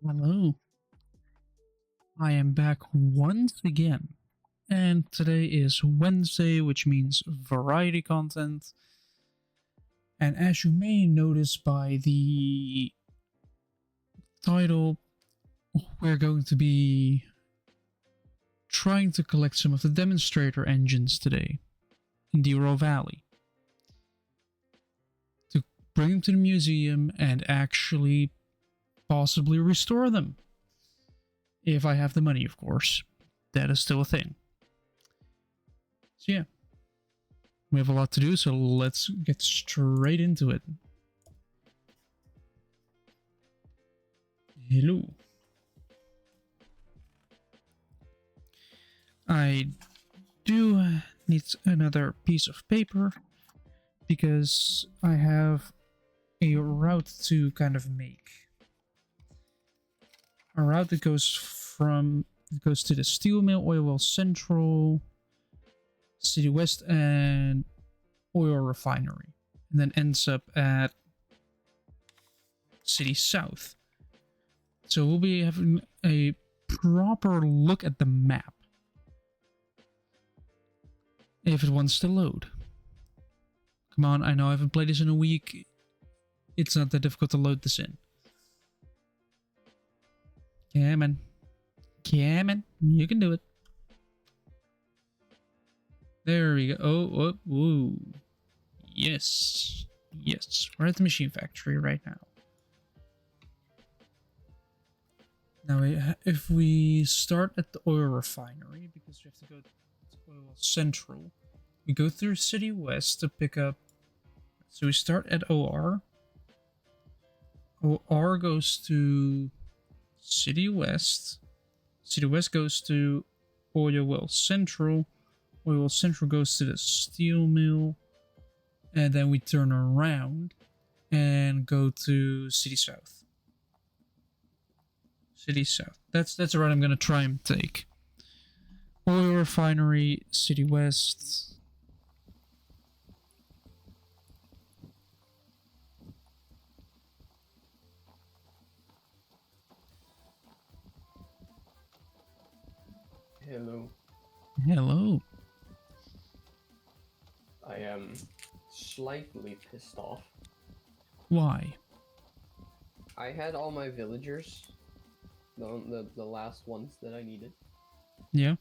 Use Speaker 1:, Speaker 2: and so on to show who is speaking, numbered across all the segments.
Speaker 1: Hello, I am back once again, and today is Wednesday, which means variety content. And as you may notice by the title, we're going to be trying to collect some of the demonstrator engines today in Derail Valley to bring them to the museum and actually possibly restore them. If I have the money, of course. That is still a thing. So yeah, we have a lot to do, so let's get straight into it. Hello. I do need another piece of paper because I have a route to kind of make. A route that goes to the steel mill, oil well central, city west, and oil refinery, and then ends up at city south. So we'll be having a proper look at the map if it wants to load. Come on, I know I haven't played this in a week. It's not that difficult to load this in. Yeah, man. Yeah, man. You can do it. There we go. Oh, whoa. Yes. Yes. We're at the machine factory right now. Now, if we start at the oil refinery, because we have to go to oil central, we go through city west to pick up. So we start at OR. OR goes to city west. City west goes to oil well central. Oil well central goes to the steel mill. And then we turn around and go to city south. City south. That's the route I'm gonna try and take. Oil refinery, city west.
Speaker 2: Hello.
Speaker 1: Hello.
Speaker 2: I am slightly pissed off.
Speaker 1: Why?
Speaker 2: I had all my villagers, the last ones that I needed.
Speaker 1: Yeah.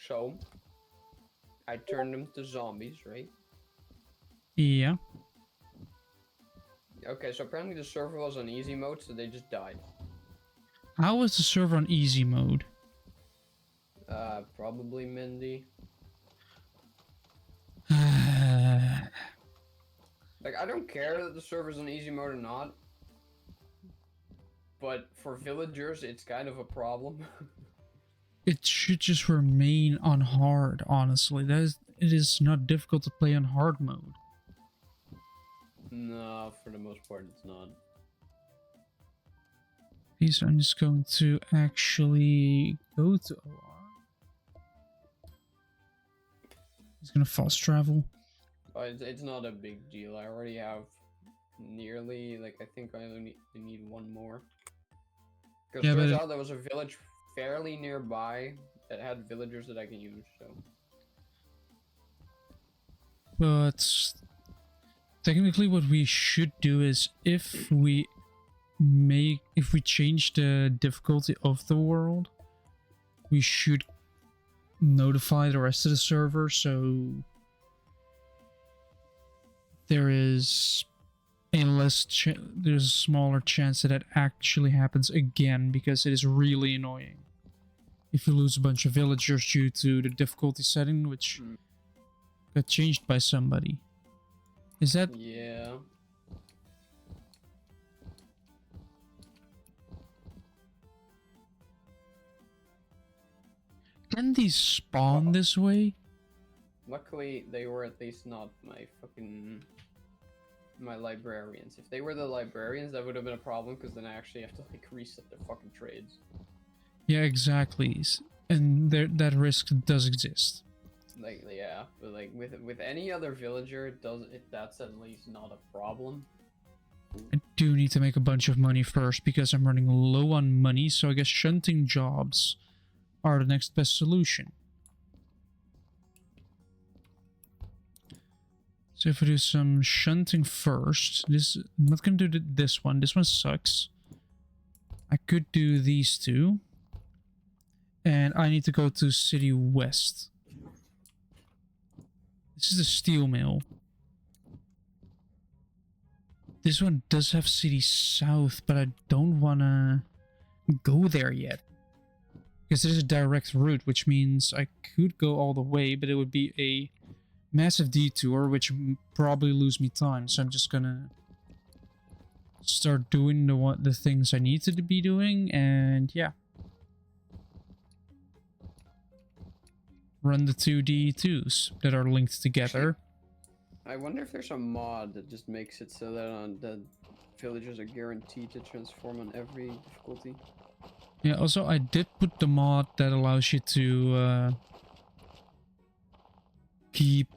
Speaker 2: So, I turned them to zombies, right?
Speaker 1: Yeah.
Speaker 2: Okay, so apparently the server was on easy mode, so they just died.
Speaker 1: How was the server on easy mode?
Speaker 2: Probably Mindy. Like, I don't care that the server's on easy mode or not, but for villagers, it's kind of a problem.
Speaker 1: It should just remain on hard, honestly. It is not difficult to play on hard mode.
Speaker 2: No, for the most part, it's not.
Speaker 1: Okay, so I'm just going to actually go to OR. He's gonna fast travel.
Speaker 2: It's not a big deal. I already have nearly, like, I think I only need one more. Because
Speaker 1: Yeah,
Speaker 2: turns
Speaker 1: but
Speaker 2: out there was a village fairly nearby that had villagers that I can use, so.
Speaker 1: technically what we should do is if we change the difficulty of the world, we should notify the rest of the server so there is there's a smaller chance that it actually happens again, because it is really annoying if you lose a bunch of villagers due to the difficulty setting, which got changed by somebody. Is that...
Speaker 2: Yeah.
Speaker 1: Can these spawn this way?
Speaker 2: Luckily, they were at least not my librarians. If they were the librarians, that would have been a problem, because then I actually have to, like, reset their fucking trades.
Speaker 1: Yeah, exactly. And that risk does exist.
Speaker 2: Like, yeah, but like with any other villager, that's at least not a problem.
Speaker 1: I do need to make a bunch of money first because I'm running low on money, so I guess shunting jobs are the next best solution. So if I do some shunting first, I'm not gonna do this one. This one sucks. I could do these two. And I need to go to City West. This is the steel mill. This one does have City South, but I don't wanna go there yet. Because it is a direct route, which means I could go all the way, but it would be a massive detour, which would probably lose me time. So I'm just gonna start doing the things I need to be doing, and yeah. Run the two DE2s that are linked together.
Speaker 2: I wonder if there's a mod that just makes it so that the villagers are guaranteed to transform on every difficulty.
Speaker 1: Yeah, also I did put the mod that allows you to keep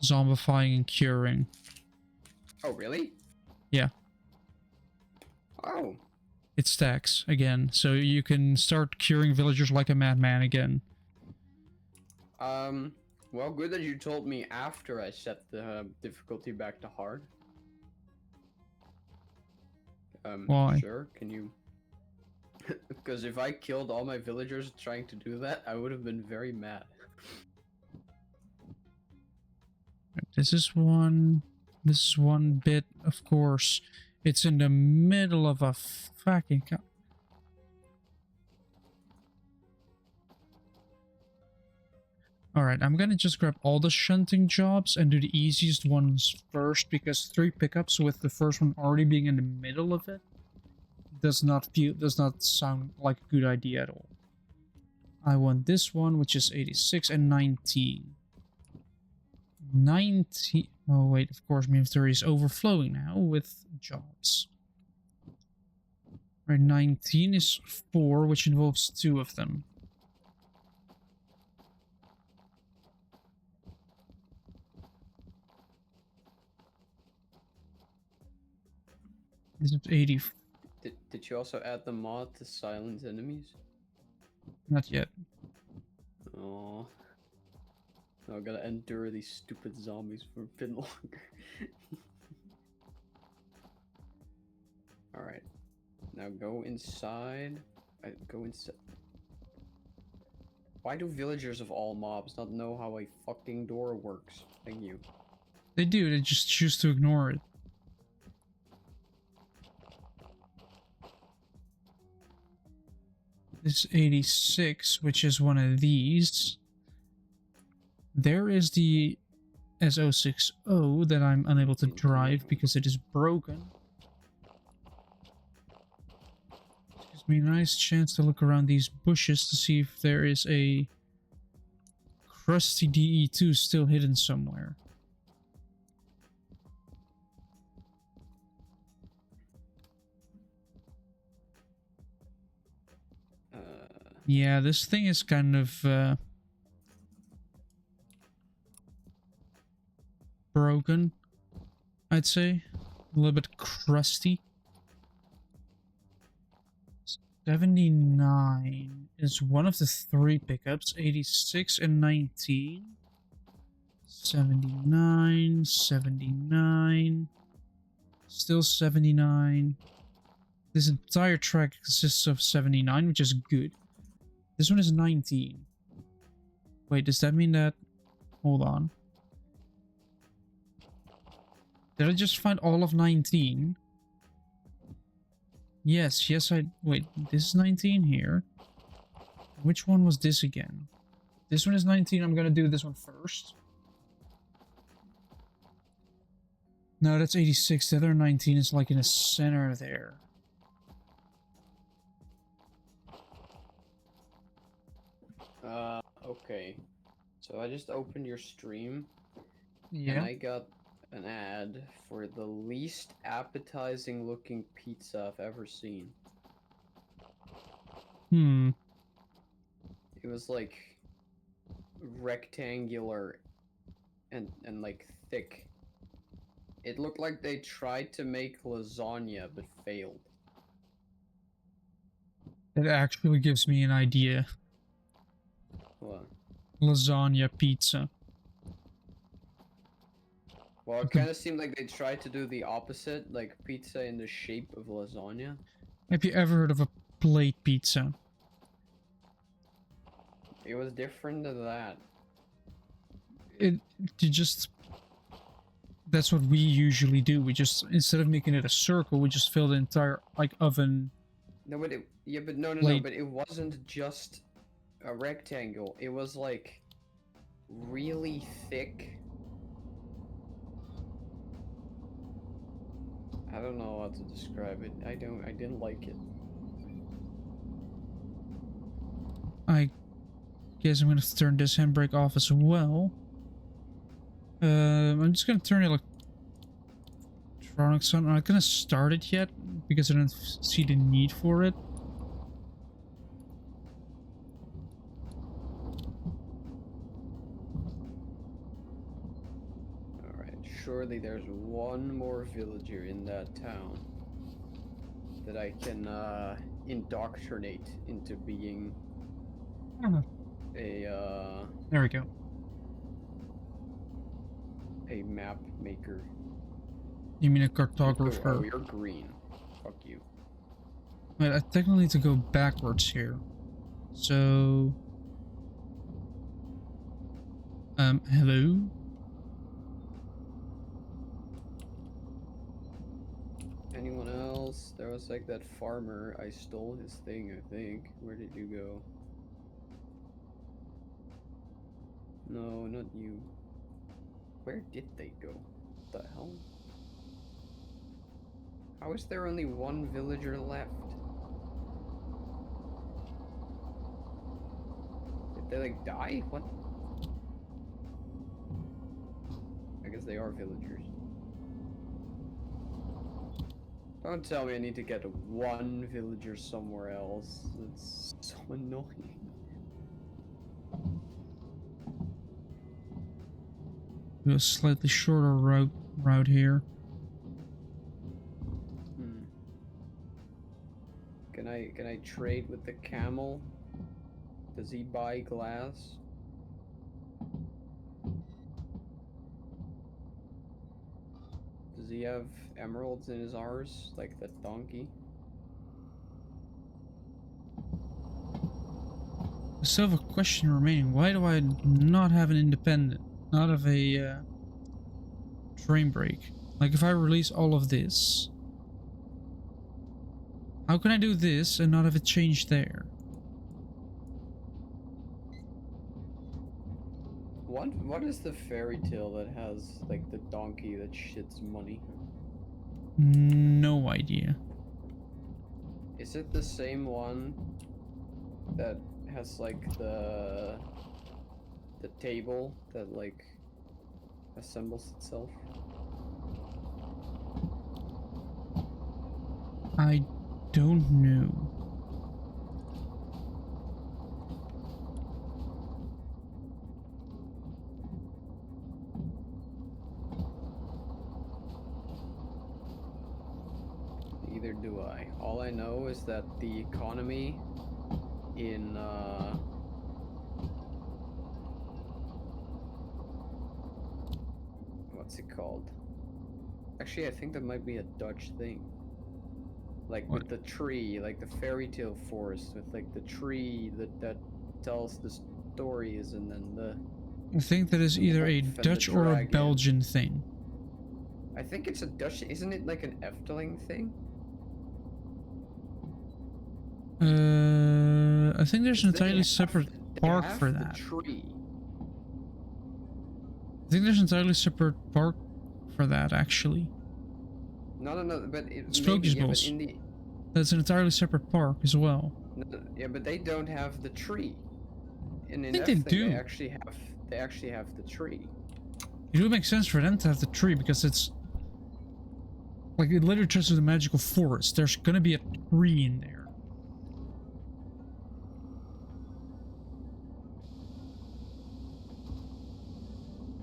Speaker 1: zombifying and curing.
Speaker 2: Oh, really?
Speaker 1: Yeah.
Speaker 2: Oh.
Speaker 1: It stacks again, so you can start curing villagers like a madman again.
Speaker 2: Well, good that you told me after I set the difficulty back to hard.
Speaker 1: Why?
Speaker 2: Sure, can you... Because if I killed all my villagers trying to do that, I would have been very mad.
Speaker 1: This is one bit, of course. It's in the middle of a fucking... Alright, I'm gonna just grab all the shunting jobs and do the easiest ones first, because 3 pickups with the first one already being in the middle of it does not sound like a good idea at all. I want this one, which is 86 and 19. 19... Oh wait, of course my inventory is overflowing now with jobs. Right, 19 is 4, which involves 2 of them. This is 80.
Speaker 2: Did you also add the mod to silence enemies?
Speaker 1: Not yet.
Speaker 2: Oh. Now I gotta endure these stupid zombies for a bit longer. Alright. Now go inside. Go inside. Why do villagers of all mobs not know how a fucking door works? Thank you.
Speaker 1: They do, they just choose to ignore it. This 86, which is one of these. There is the S060 that I'm unable to drive because it is broken. Gives me a nice chance to look around these bushes to see if there is a crusty DE2 still hidden somewhere. Yeah, this thing is kind of broken, I'd say. A little bit crusty. 79 is one of the 3 pickups. 86 and 19. 79, 79. Still 79. This entire track consists of 79, which is good. This one is 19. Wait, does that mean that... Hold on. Did I just find all of 19? Yes, wait, this is 19 here. Which one was this again? This one is 19, I'm gonna do this one first. No, that's 86. The other 19 is like in the center there.
Speaker 2: Okay. So I just opened your stream.
Speaker 1: Yeah.
Speaker 2: And I got an ad for the least appetizing looking pizza I've ever seen.
Speaker 1: Hmm.
Speaker 2: It was like rectangular and like thick It looked like they tried to make lasagna but failed.
Speaker 1: It actually gives me an idea.
Speaker 2: What?
Speaker 1: Lasagna pizza.
Speaker 2: Well, it kind of seemed like they tried to do the opposite, like pizza in the shape of lasagna.
Speaker 1: Have you ever heard of a plate pizza?
Speaker 2: It was different than that.
Speaker 1: You just... That's what we usually do. We just, instead of making it a circle, we just fill the entire, like, oven.
Speaker 2: No, but no,
Speaker 1: Plate.
Speaker 2: but it wasn't just a rectangle. It was like really thick. I don't know how to describe it. I didn't like it.
Speaker 1: I guess I'm gonna have to turn this handbrake off as well. I'm just gonna turn electronics on. I'm not gonna start it yet because I don't see the need for it.
Speaker 2: Alright, surely there's one more villager in that town that I can indoctrinate into being a
Speaker 1: There we go.
Speaker 2: a map maker.
Speaker 1: You mean a
Speaker 2: Oh,
Speaker 1: cartographer?
Speaker 2: you're green. Fuck you.
Speaker 1: Wait, I technically need to go backwards here. So... hello?
Speaker 2: Anyone else? There was like that farmer. I stole his thing, I think. Where did you go? No, not you. Where did they go? What the hell? How is there only one villager left? Did they like die? What? I guess they are villagers. Don't tell me I need to get one villager somewhere else. It's so annoying.
Speaker 1: Do a slightly shorter route here.
Speaker 2: Can I trade with the camel? Does he buy glass? Does he have emeralds in his arse like that donkey?
Speaker 1: I still have a question remaining. Why do I not have an independent? Not have a train brake? Like if I release all of this, how can I do this and not have it changed there?
Speaker 2: What is the fairy tale that has like the donkey that shits money?
Speaker 1: No idea.
Speaker 2: Is it the same one that has like the table that like assembles itself?
Speaker 1: I don't know.
Speaker 2: Neither do I. All I know is that the economy in what's it called? Actually, I think that might be a Dutch thing. Like
Speaker 1: What?
Speaker 2: with the tree, like the fairy tale forest with like the tree that tells the stories, and then the
Speaker 1: I think that is either a
Speaker 2: wolf and the
Speaker 1: Dutch or a
Speaker 2: dragon.
Speaker 1: Belgian thing.
Speaker 2: I think it's a Dutch. Isn't it like an Efteling thing?
Speaker 1: I think there's an entirely separate park for
Speaker 2: The
Speaker 1: that.
Speaker 2: tree.
Speaker 1: I think there's an entirely separate park for that, actually.
Speaker 2: No, but
Speaker 1: Spooky
Speaker 2: maybe, yeah, but
Speaker 1: Balls.
Speaker 2: in the
Speaker 1: That's an entirely separate park as well.
Speaker 2: no, yeah, but they don't have the tree. And in
Speaker 1: think they
Speaker 2: Efteling,
Speaker 1: do.
Speaker 2: They actually have the tree.
Speaker 1: It would make sense for them to have the tree because it's like it literally turns into the magical forest. There's gonna be a tree in there.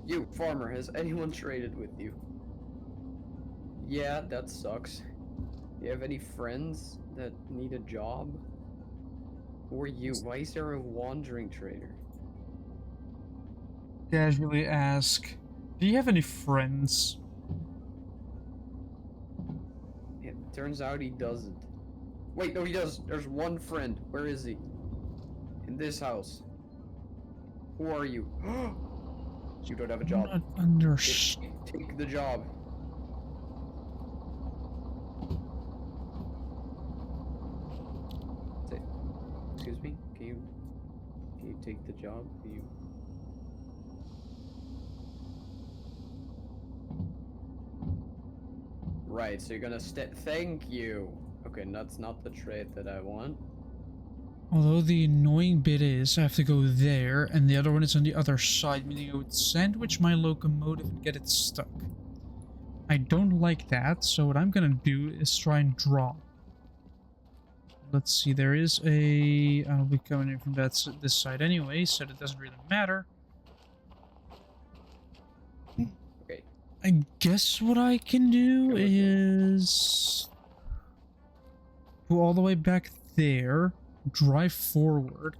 Speaker 2: You, farmer, has anyone traded with you? Yeah, that sucks. Do you have any friends that need a job? Who are you? Why is there a wandering trader?
Speaker 1: Casually ask, do you have any friends?
Speaker 2: It turns out he doesn't. Wait, no, he does. There's one friend. Where is he? In this house. Who are you? You don't have a job.
Speaker 1: Not under.
Speaker 2: Take the job. Excuse me? Can you take the job? Can you... Right, so you're gonna thank you. Okay, that's not the trait that I want.
Speaker 1: Although the annoying bit is I have to go there, and the other one is on the other side, meaning I would sandwich my locomotive and get it stuck. I don't like that, so what I'm gonna do is try and draw. Let's see, there is a... I'll be coming in from this side anyway, so that doesn't really matter.
Speaker 2: Okay.
Speaker 1: I guess what I can do is... go all the way back there, drive forward.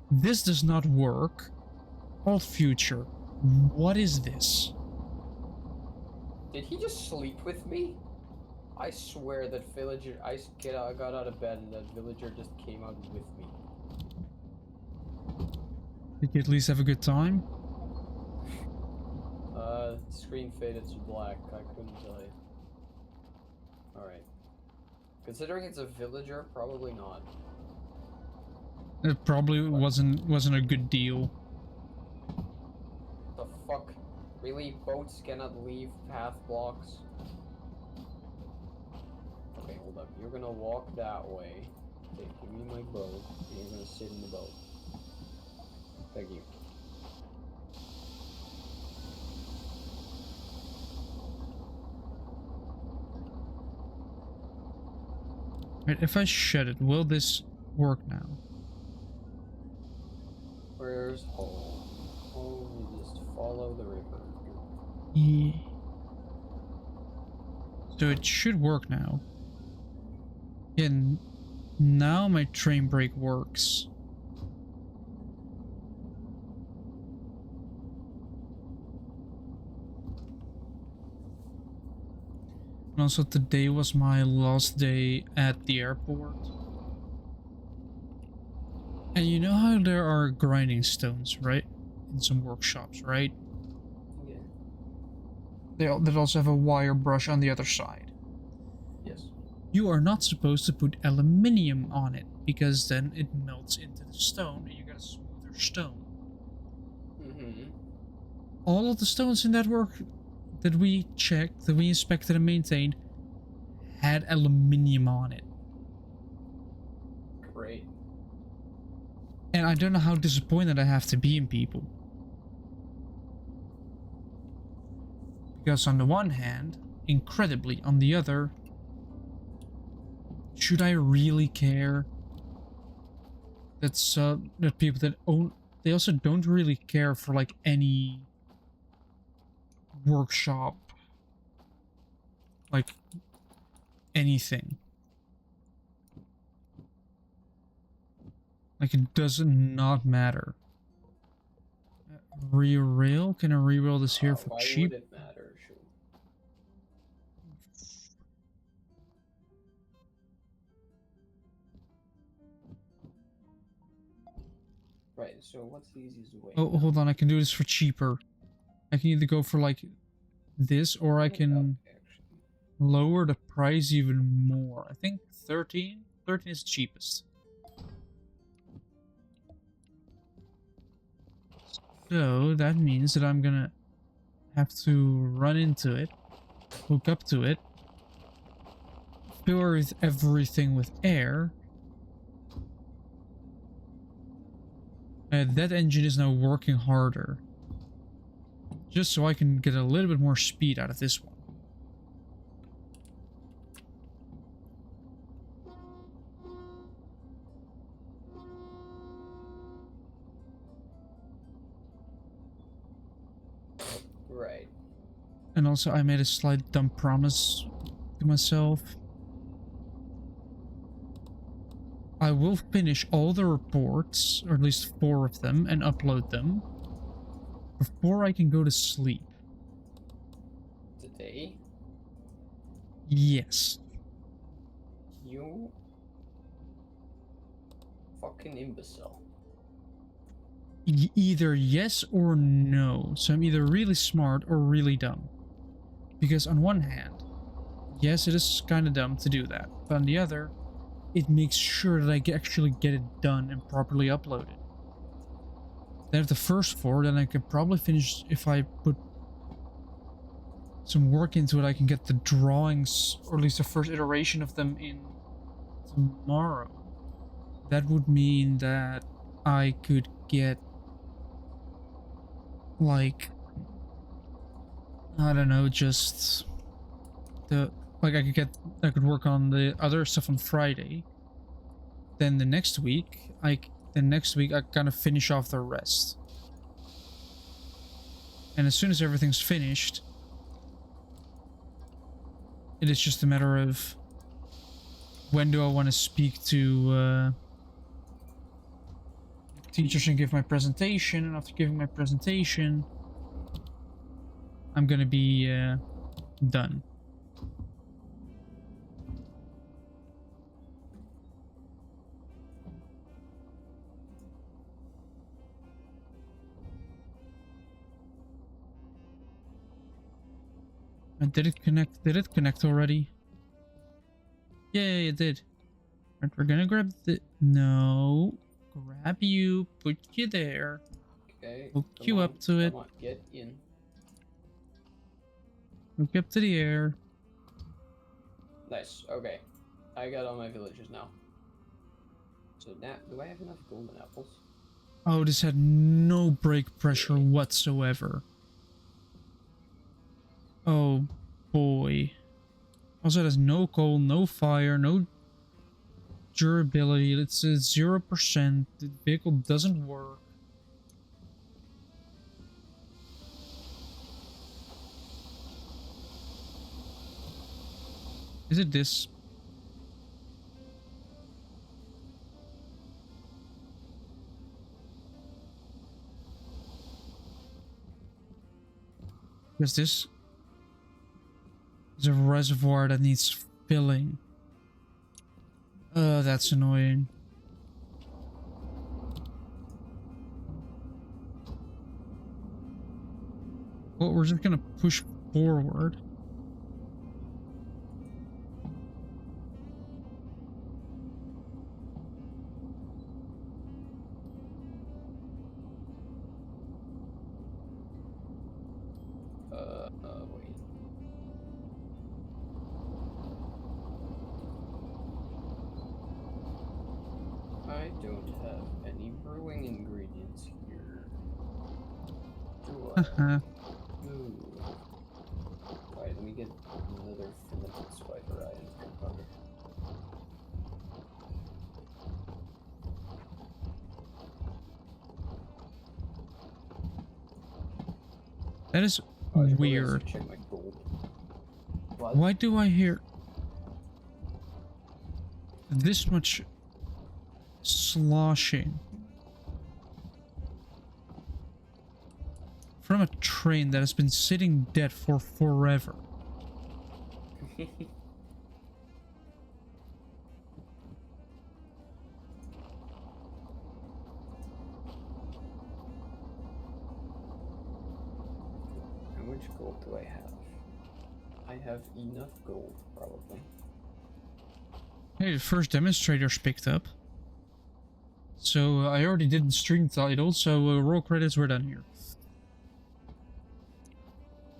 Speaker 1: This does not work. Alt future. What is this?
Speaker 2: Did he just sleep with me? I swear that villager... I got out of bed and that villager just came out with me.
Speaker 1: Did you at least have a good time?
Speaker 2: Screen faded to black. I couldn't tell you. Alright. Considering it's a villager, probably not.
Speaker 1: It probably wasn't a good deal.
Speaker 2: The fuck? Really? Boats cannot leave path blocks? Okay, hold up. You're gonna walk that way. Okay, give me my boat, and you're gonna sit in the boat. Thank you.
Speaker 1: Right, if I shut it, will this work now?
Speaker 2: Where's home? Home, you just follow the river.
Speaker 1: Yeah. So it should work now. And now my train brake works. And also today was my last day at the airport. And you know how there are grinding stones, right? In some workshops, right?
Speaker 2: Yeah.
Speaker 1: They also have a wire brush on the other side.
Speaker 2: Yes.
Speaker 1: You are not supposed to put aluminium on it, because then it melts into the stone and you get a smoother stone.
Speaker 2: Mm-hmm.
Speaker 1: All of the stones in that work that we checked, that we inspected and maintained, had aluminium on it.
Speaker 2: Great.
Speaker 1: And I don't know how disappointed I have to be in people. Because on the one hand, incredibly, on the other, should I really care? That's that people that own, they also don't really care for like any workshop, like anything. Like it does not matter. Re-rail? Can I re-rail this here for cheap?
Speaker 2: Why would it matter? Sure. Right, so what's the easiest way?
Speaker 1: Oh, hold on, I can do this for cheaper. I can either go for like this, or I can lower the price even more. I think 13? 13 is the cheapest. So that means that I'm gonna have to run into it, hook up to it, fill everything with air. And that engine is now working harder. Just so I can get a little bit more speed out of this one.
Speaker 2: Right.
Speaker 1: And also I made a slight dumb promise to myself. I will finish all the reports, or at least 4 of them, and upload them before I can go to sleep.
Speaker 2: Today?
Speaker 1: Yes.
Speaker 2: You fucking imbecile.
Speaker 1: Either yes or no. So I'm either really smart or really dumb. Because on one hand, yes, it is kind of dumb to do that. But on the other, it makes sure that I actually get it done and properly uploaded. Then if the first 4, then I can probably finish, if I put some work into it, I can get the drawings, or at least the first iteration of them in tomorrow. That would mean that I could get, like, I don't know, just the, like I could work on the other stuff on Friday. Then the next week, I kind of finish off the rest. And as soon as everything's finished, it is just a matter of when do I want to speak to teachers and give my presentation, and after giving my presentation, I'm gonna be done. And did it connect? Did it connect already? Yay, it did. Right, we're gonna grab the... No. Grab you. Put you there.
Speaker 2: Okay.
Speaker 1: Hook you up to it.
Speaker 2: Come on, get in.
Speaker 1: Hook you up to the air.
Speaker 2: Nice. Okay. I got all my villagers now. So now, do I have enough golden apples?
Speaker 1: Oh, this had no brake pressure whatsoever. Oh boy. Also, it has no coal, no fire, no durability. It's 0%. The vehicle doesn't work. Is it this? Is this? There's a reservoir that needs filling. That's annoying. Well, we're just gonna push forward.
Speaker 2: Wait. I don't have any brewing ingredients here. Do I? Ooh. Alright, let me get another fermented spider eye and gunpowder.
Speaker 1: That is
Speaker 2: Oh, I should probably
Speaker 1: weird.
Speaker 2: also check my gold. What?
Speaker 1: Why do I hear this much sloshing from a train that has been sitting dead for forever?
Speaker 2: How much gold do I have? I have enough gold, probably.
Speaker 1: Hey, the first demonstrators picked up. So I already did the stream title, so roll credits, we're done here.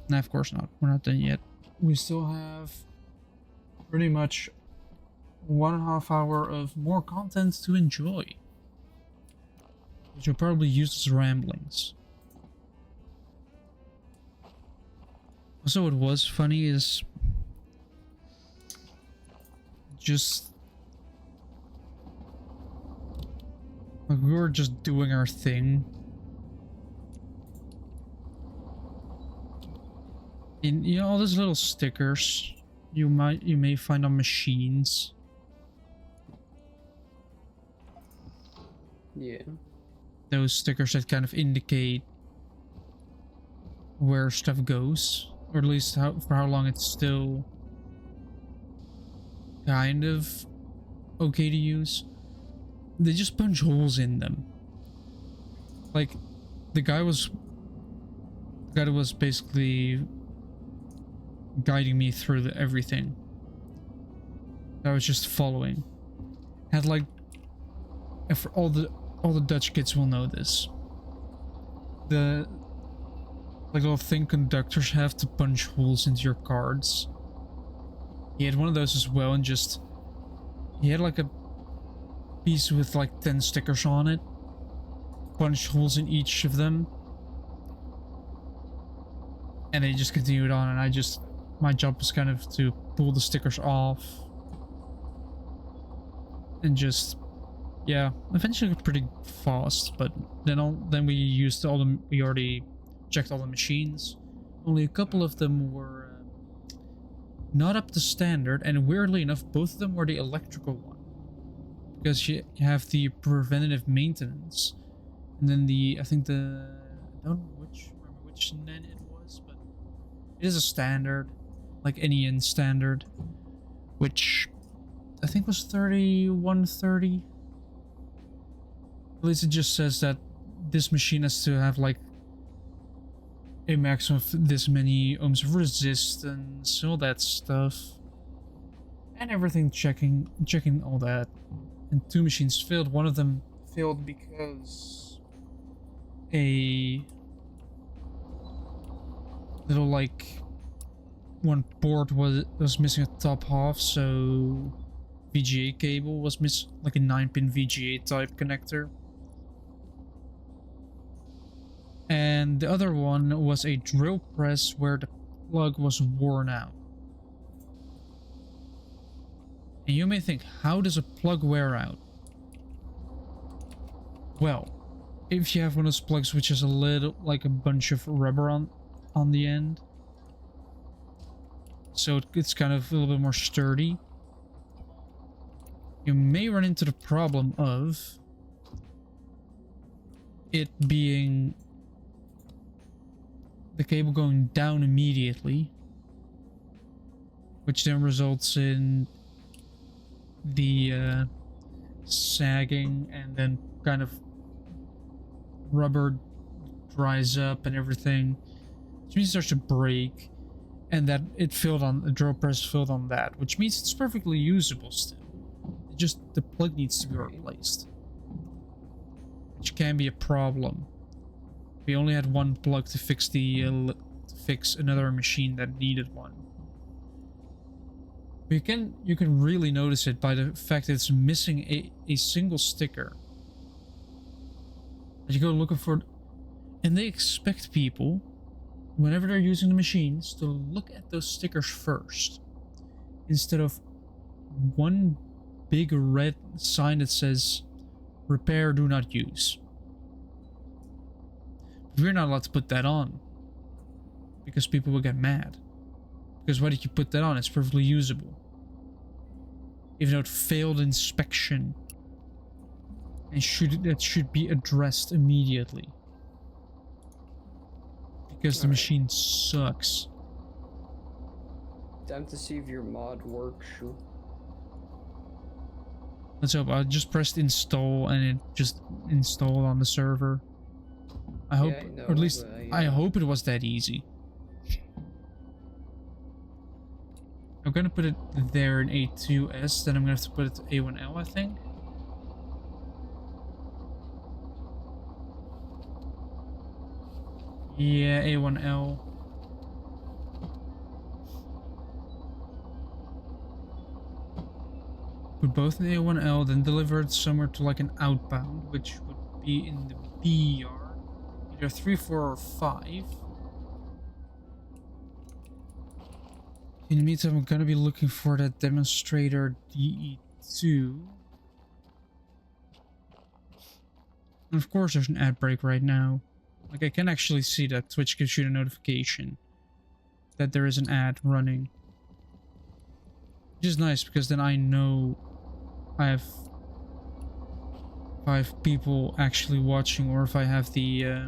Speaker 1: Nah, of course not. We're not done yet. We still have pretty much 1.5 hour of more content to enjoy, which will probably use as ramblings. Also, what was funny is just like we were just doing our thing, In all those little stickers you may find on machines.
Speaker 2: Yeah.
Speaker 1: Those stickers that kind of indicate where stuff goes, or at least for how long it's still kind of okay to use. They just punch holes in them. Like the guy that was basically guiding me through everything. I was just following. Had like, and for all the Dutch kids will know this. The like little thin conductors have to punch holes into your cards. He had one of those as well, and he had like a piece with like 10 stickers on it. Punched holes in each of them. And they just continued on, and my job was kind of to pull the stickers off. And just, yeah, eventually got pretty fast, but then we already checked all the machines. Only a couple of them were not up to standard, and weirdly enough, both of them were the electrical one. Because you have the preventative maintenance, and then I don't remember which NEN it was, but it is a standard, like any N standard, which I think was 3130. At least it just says that this machine has to have like a maximum of this many ohms of resistance, all that stuff, and everything checking all that. And 2 machines failed. One of them failed because a little like one port was missing a top half, so VGA cable was missing, like a 9-pin VGA type connector. And the other one was a drill press where the plug was worn out. And you may think, how does a plug wear out? Well, if you have one of those plugs which has a little, like a bunch of rubber on the end, so it's kind of a little bit more sturdy, you may run into the problem of it being the cable going down immediately, which then results in the sagging, and then kind of rubber dries up and everything, which means it starts to break, and that the drill press filled on that, which means it's perfectly usable still. Just the plug needs to be replaced, which can be a problem. We only had one plug to fix another machine that needed one. You can really notice it by the fact that it's missing a single sticker. As you go looking for, and they expect people, whenever they're using the machines, to look at those stickers first, instead of one big red sign that says "Repair, do not use." We're not allowed to put that on, because people will get mad. Because why did you put that on? It's perfectly usable. Even though it failed inspection, and that should be addressed immediately. Because the machine sucks.
Speaker 2: Time to see if your mod works.
Speaker 1: Let's hope. I just pressed install and it just installed on the server. I hope, or at least I hope it was that easy. I'm gonna put it there in A2S, then I'm gonna have to put it to A1L, I think. Yeah, A1L. Put both in A1L, then deliver it somewhere to like an outbound, which would be in the B yard. Either 3, 4, or 5. In the meantime, I'm gonna be looking for that demonstrator DE2. And of course, there's an ad break right now. Like, I can actually see that Twitch gives you a notification. that there is an ad running. Which is nice because then I know I have 5 people actually watching, or if I have the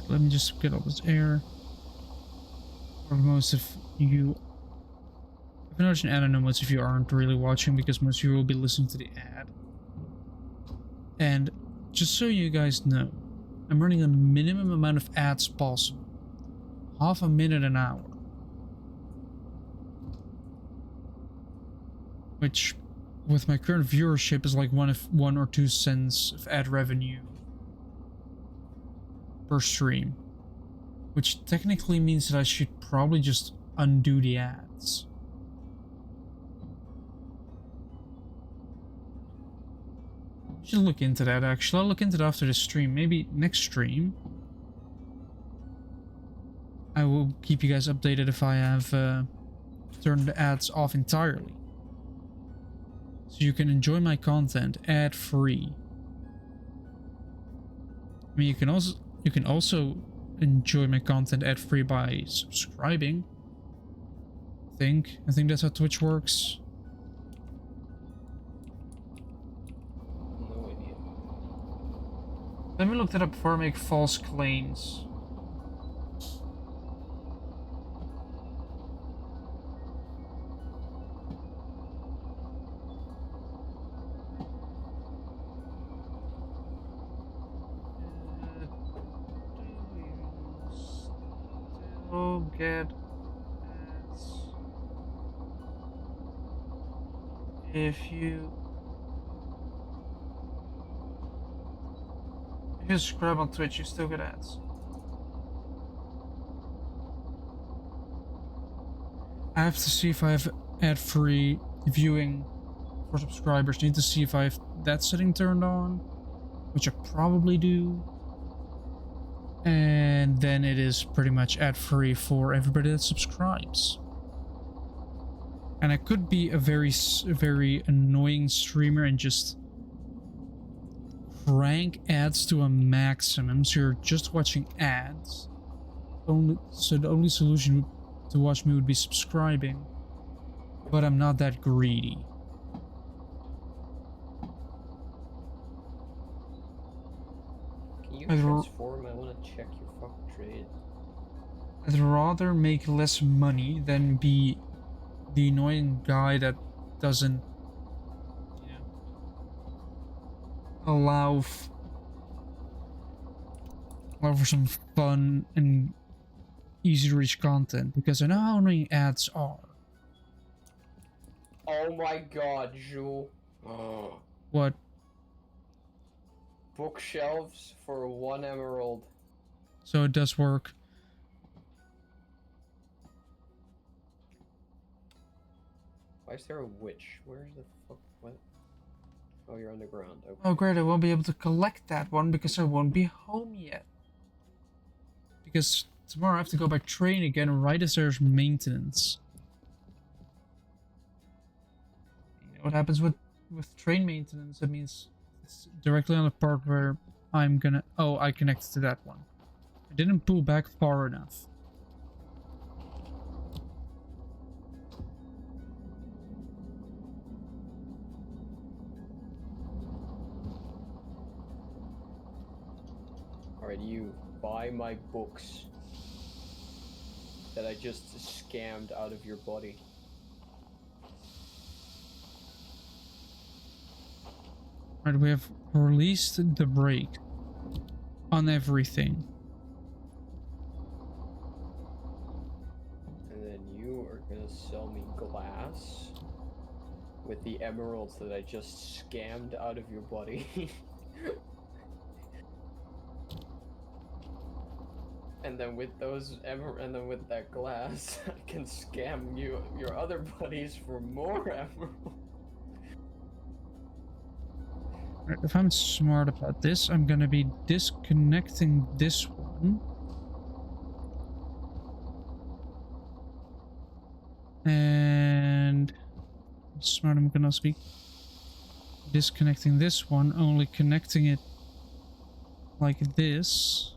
Speaker 1: let me just get all this air. For most of you, if I notice an ad, I know most of you aren't really watching because most of you will be listening to the ad. And just so you guys know, I'm running a minimum amount of ads possible. Half a minute an hour. Which, with my current viewership, is like 1 or 2 cents of ad revenue per stream. Which technically means that I should probably just undo the ads. Should look into that actually. I'll look into it after the stream. Maybe next stream I will keep you guys updated if I have turned the ads off entirely. So you can enjoy my content ad-free. I mean, you can also enjoy my content ad-free by subscribing. I think that's how Twitch works.
Speaker 2: No idea.
Speaker 1: Let me look that up before I make false claims. Get ads if you subscribe on Twitch, you still get ads. I have to see if I have ad-free viewing for subscribers. I need to see if I have that setting turned on, which I probably do. And then it is pretty much ad-free for everybody that subscribes. And I could be a very annoying streamer and just crank ads to a maximum, so you're just watching ads. So the only solution to watch me would be subscribing. But I'm not that greedy.
Speaker 2: Can you transform? I want to check your fucking trade.
Speaker 1: I'd rather make less money than be the annoying guy that doesn't, you know, allow for some fun and easy to reach content, because I know how annoying ads are.
Speaker 2: Oh my god, Jules.
Speaker 1: What?
Speaker 2: Bookshelves for 1 emerald.
Speaker 1: So it does work.
Speaker 2: Why is there a witch? Where's the fuck? What? Oh, you're underground. Okay.
Speaker 1: Oh great, I won't be able to collect that one because I won't be home yet. Because tomorrow I have to go by train again right as there's maintenance. You know what happens with train maintenance? It means it's directly on the part where I'm gonna... Oh, I connected to that one. I didn't pull back far enough.
Speaker 2: Alright, you buy my books that I just scammed out of your body.
Speaker 1: Right, we have released the break on everything.
Speaker 2: And then you are gonna sell me glass with the emeralds that I just scammed out of your body. And then with those and then with that glass, I can scam your other buddies for more emeralds.
Speaker 1: Right, if I'm smart about this, I'm gonna be disconnecting this one. And smart, I'm gonna also be disconnecting this one, only connecting it like this.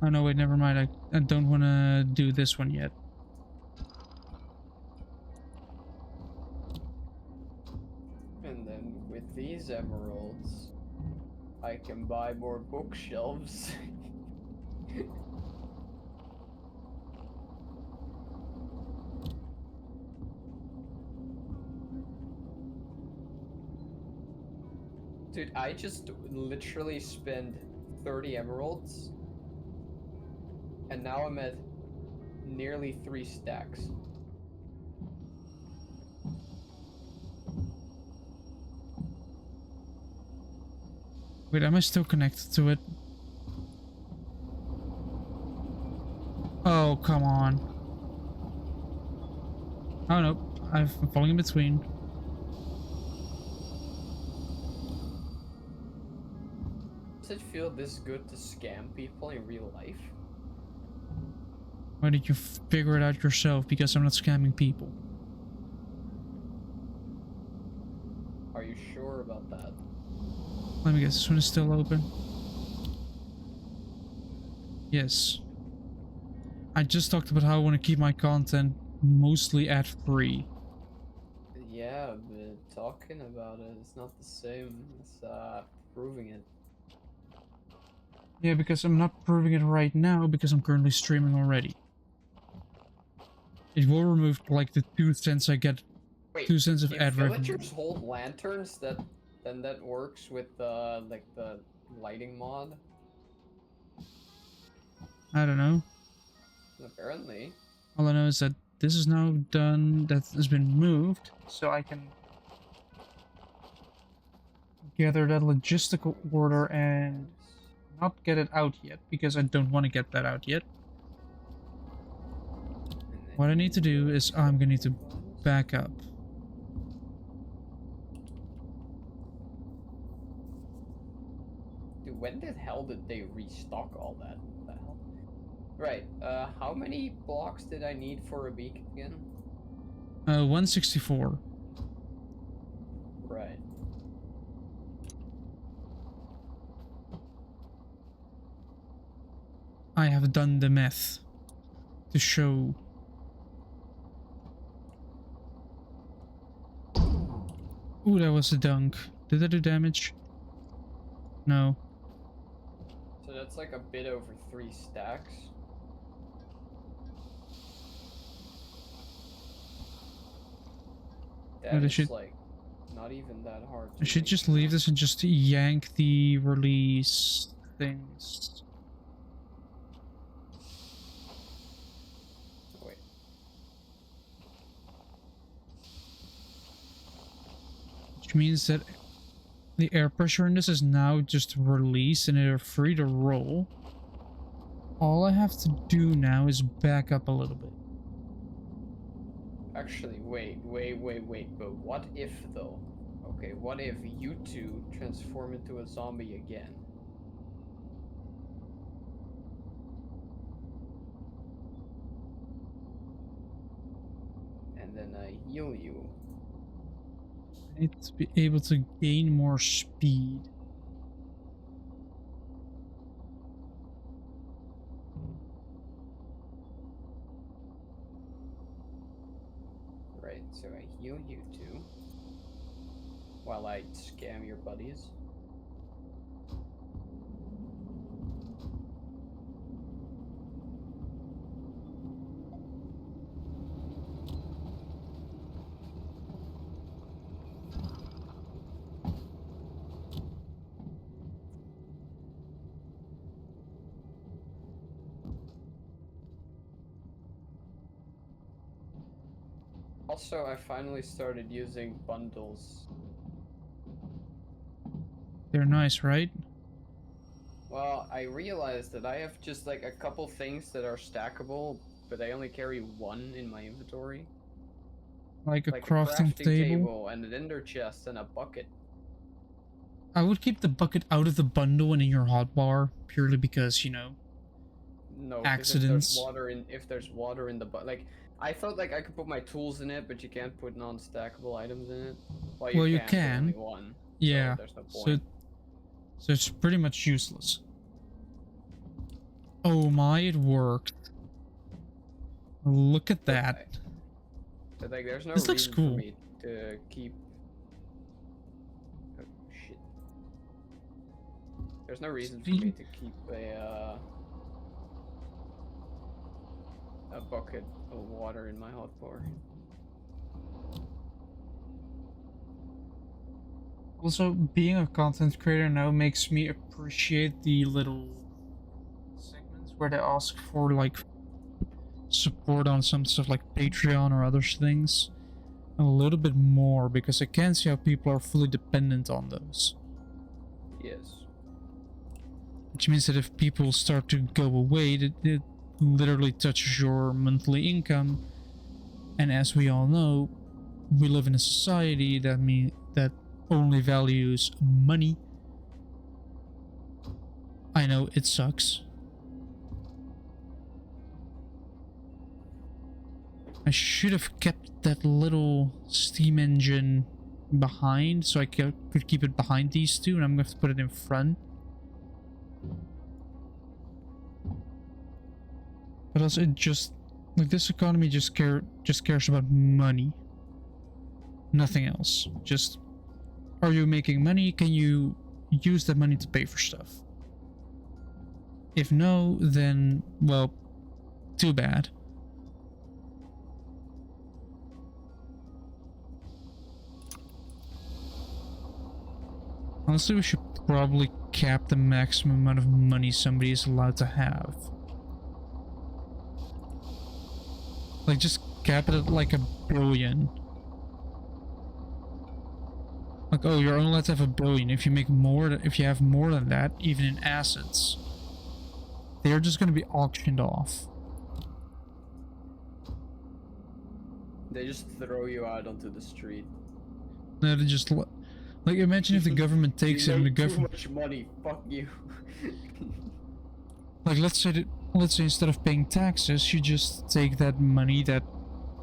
Speaker 1: Oh no, wait, never mind. I don't want to do this one yet.
Speaker 2: And then with these emeralds, I can buy more bookshelves. Dude, I just literally spend 30 emeralds, and now I'm at nearly 3 stacks.
Speaker 1: Wait, am I still connected to it? Oh, come on. Oh no, I'm falling in between.
Speaker 2: Does it feel this good to scam people in real life?
Speaker 1: Why did you figure it out yourself? Because I'm not scamming people.
Speaker 2: Are you sure about that?
Speaker 1: Let me guess, this one is still open. Yes. I just talked about how I want to keep my content mostly ad free.
Speaker 2: Yeah, but talking about it is not the same as proving it.
Speaker 1: Yeah, because I'm not proving it right now because I'm currently streaming already. It will remove like the 2 cents I get.
Speaker 2: Wait,
Speaker 1: 2 cents of
Speaker 2: if
Speaker 1: ad revenue.
Speaker 2: villagers hold lanterns, then that works with like the lighting mod?
Speaker 1: I don't know.
Speaker 2: Apparently.
Speaker 1: All I know is that this is now done, that has been moved, so I can gather that logistical order and not get it out yet, because I don't want to get that out yet. What I need to do is I'm gonna need to back up.
Speaker 2: Dude, when the hell did they restock all that? What the hell? Right, how many blocks did I need for a beacon again?
Speaker 1: 164.
Speaker 2: Right.
Speaker 1: I have done the math to show. Ooh, that was a dunk. Did that do damage? No.
Speaker 2: So that's like a bit over 3 stacks. That
Speaker 1: I
Speaker 2: is
Speaker 1: should-
Speaker 2: like not even that hard to
Speaker 1: I should
Speaker 2: make.
Speaker 1: just leave this and just yank the release things.
Speaker 2: Wait.
Speaker 1: Which means that the air pressure in this is now just released and they're free to roll. All I have to do now is back up a little bit.
Speaker 2: Actually, wait. But what if though? Okay, what if you two transform into a zombie again? And then I heal you.
Speaker 1: I need to be able to gain more speed.
Speaker 2: Right, so I heal you two. While I scam your buddies. Also, I finally started using bundles.
Speaker 1: They're nice, right?
Speaker 2: Well, I realized that I have just like a couple things that are stackable, but I only carry one in my inventory.
Speaker 1: Like a
Speaker 2: Like
Speaker 1: crafting
Speaker 2: a crafting
Speaker 1: table.
Speaker 2: and an ender chest and a bucket.
Speaker 1: I would keep the bucket out of the bundle and in your hotbar, purely because, you know,
Speaker 2: No, 'cause
Speaker 1: accidents.
Speaker 2: if there's water in the like I thought like I could put my tools in it, but you can't put non-stackable items in it. Well,
Speaker 1: Well, you
Speaker 2: but
Speaker 1: can.
Speaker 2: only one.
Speaker 1: Yeah.
Speaker 2: So there's no point.
Speaker 1: So it's pretty much useless. Oh my, it worked. Look at that.
Speaker 2: But like, there's no
Speaker 1: This looks
Speaker 2: reason
Speaker 1: cool.
Speaker 2: for me to keep. Oh shit. There's no reason for me to keep a bucket of water in my hotbar.
Speaker 1: Also, being a content creator now makes me appreciate the little segments where they ask for like support on some stuff like Patreon or other things a little bit more, because I can see how people are fully dependent on those.
Speaker 2: Yes.
Speaker 1: Which means that if people start to go away, it literally touches your monthly income. And as we all know, we live in a society that only values money. I know it sucks. I should have kept that little steam engine behind, so I could keep it behind these two, and I'm going to have to put it in front. But also, it just like this economy just cares about money, nothing else. Just, are you making money? Can you use that money to pay for stuff? If no, then well, too bad. Honestly, we should probably cap the maximum amount of money somebody is allowed to have. Like, just cap it at like $1 billion. Like, oh, you're only allowed to have $1 billion. If you make more, if you have more than that, even in assets, they're just going to be auctioned off.
Speaker 2: They just throw you out onto the street.
Speaker 1: No, they just like, imagine if the government takes it and the government.
Speaker 2: Too much money. Fuck you.
Speaker 1: Like, let's say instead of paying taxes, you just take that money that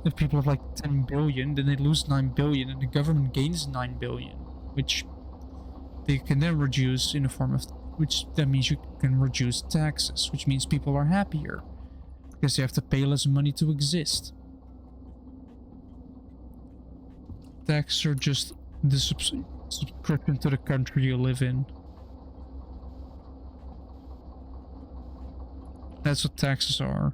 Speaker 1: if people have like 10 billion, then they lose 9 billion and the government gains 9 billion, which they can then reduce in a form of, which that means you can reduce taxes, which means people are happier because they have to pay less money to exist. Taxes are just the subscription to the country you live in. That's what taxes are.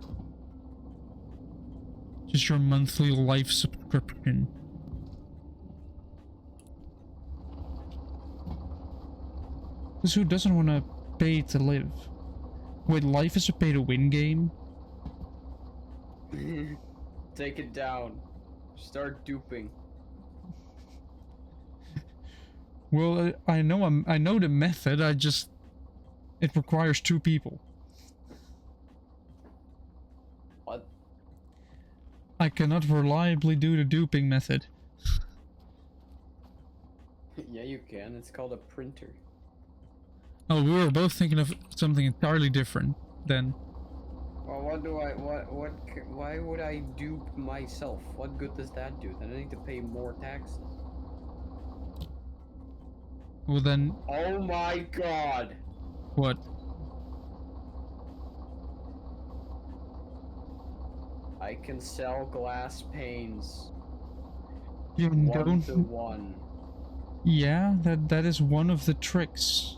Speaker 1: Just your monthly life subscription. Because who doesn't want to pay to live? Wait, life is a pay-to-win game?
Speaker 2: Take it down. Start duping.
Speaker 1: Well, I know the method. It requires 2 people.
Speaker 2: What?
Speaker 1: I cannot reliably do the duping method.
Speaker 2: Yeah, you can. It's called a printer.
Speaker 1: Oh, we were both thinking of something entirely different then.
Speaker 2: Well, why would I dupe myself? What good does that do? Then I need to pay more taxes.
Speaker 1: Well then,
Speaker 2: Oh my god!
Speaker 1: what?
Speaker 2: I can sell glass panes.
Speaker 1: You
Speaker 2: One to
Speaker 1: don't?
Speaker 2: one.
Speaker 1: Yeah, that is one of the tricks.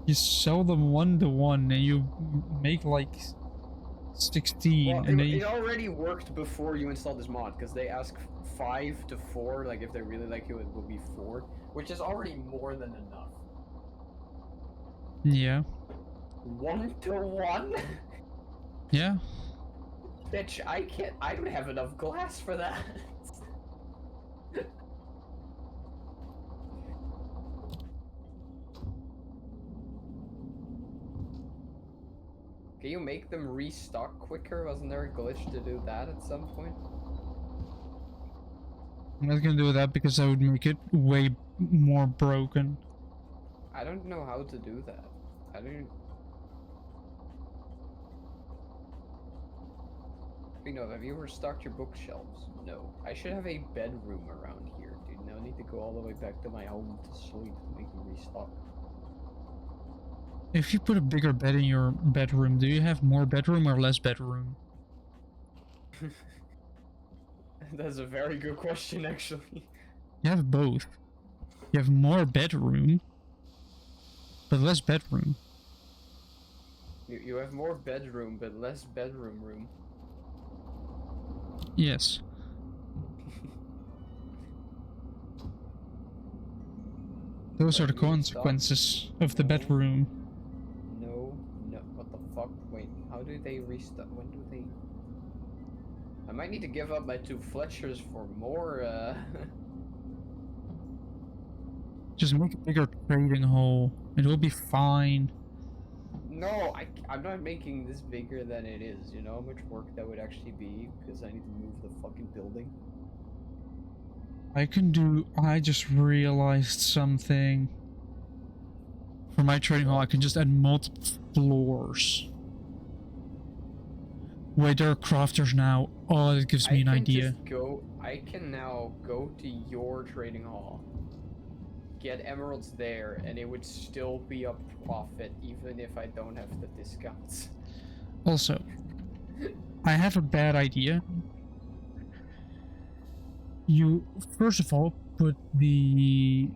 Speaker 1: You sell them 1 to 1 and you make like 16
Speaker 2: Well,
Speaker 1: and
Speaker 2: it already worked before you installed this mod, because they ask 5 to 4, like if they really like you, it will be 4, which is already more than enough.
Speaker 1: Yeah.
Speaker 2: 1 to 1?
Speaker 1: Yeah.
Speaker 2: Bitch, I don't have enough glass for that. Can you make them restock quicker? Wasn't there a glitch to do that at some point?
Speaker 1: I'm not gonna do that because I would make it way more broken.
Speaker 2: I don't know how to do that. I don't... Wait, no, have you restocked your bookshelves? No. I should have a bedroom around here, dude. Now I need to go all the way back to my home to sleep to make me restock.
Speaker 1: If you put a bigger bed in your bedroom, do you have more bedroom or less bedroom?
Speaker 2: That's a very good question, actually.
Speaker 1: You have both. You have more bedroom, but less bedroom.
Speaker 2: You have more bedroom, but less bedroom room.
Speaker 1: Yes. Those are the consequences of the bedroom.
Speaker 2: No, what the fuck? Wait, how do they restart? When do they... I might need to give up my 2 Fletchers for more,
Speaker 1: Just make a bigger trading hole. It will be fine.
Speaker 2: No, I'm not making this bigger than it is. You know how much work that would actually be? Because I need to move the fucking building.
Speaker 1: I just realized something. For my trading hall, I can just add multiple floors. Wait, there are crafters now. Oh, that gives me an idea.
Speaker 2: I can now go to your trading hall, get emeralds there, and it would still be a profit even if I don't have the discounts.
Speaker 1: Also, I have a bad idea. You, first of all, put the...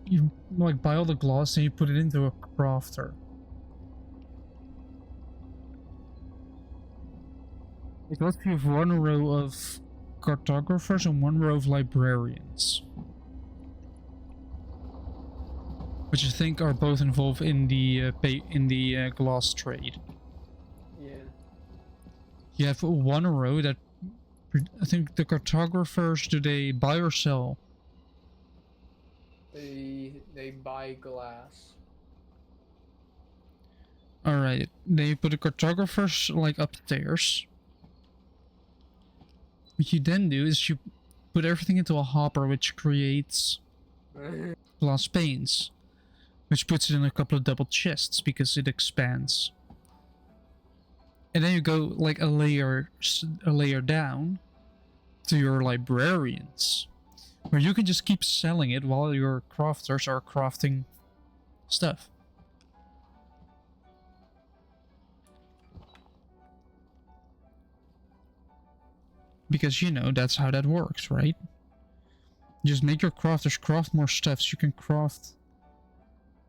Speaker 1: You, like, buy all the glass and you put it into a crafter. It lets you have 1 row of cartographers and 1 row of librarians. Which I think are both involved in the glass trade.
Speaker 2: Yeah.
Speaker 1: You have 1 row that I think the cartographers, do they buy or sell?
Speaker 2: They buy glass.
Speaker 1: Alright, they put the cartographers like upstairs. What you then do is you put everything into a hopper which creates glass panes. Which puts it in a couple of double chests because it expands. And then you go like a layer down to your librarians, where you can just keep selling it while your crafters are crafting stuff. Because, you know, that's how that works, right? Just make your crafters craft more stuff so you can craft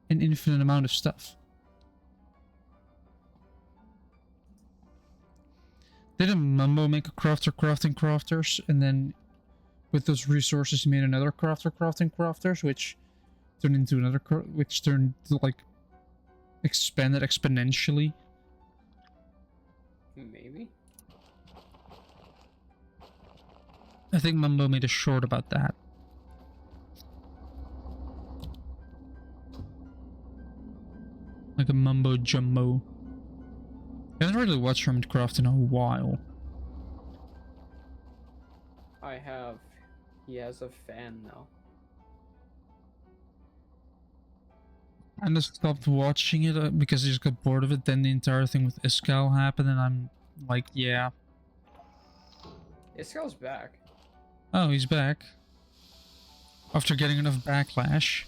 Speaker 1: an infinite amount of stuff. Didn't Mumbo make a crafter crafting crafters, and then with those resources he made another crafter crafting crafters, which turned into another which turned like expanded exponentially?
Speaker 2: Maybe.
Speaker 1: I think Mumbo made a short about that. Like a mumbo jumbo. I haven't really watched Hermitcraft in a while.
Speaker 2: I have. He has a fan now.
Speaker 1: I just stopped watching it because I just got bored of it. Then the entire thing with Iskal happened and I'm like, yeah.
Speaker 2: Iskal's back.
Speaker 1: Oh, he's back. After getting enough backlash.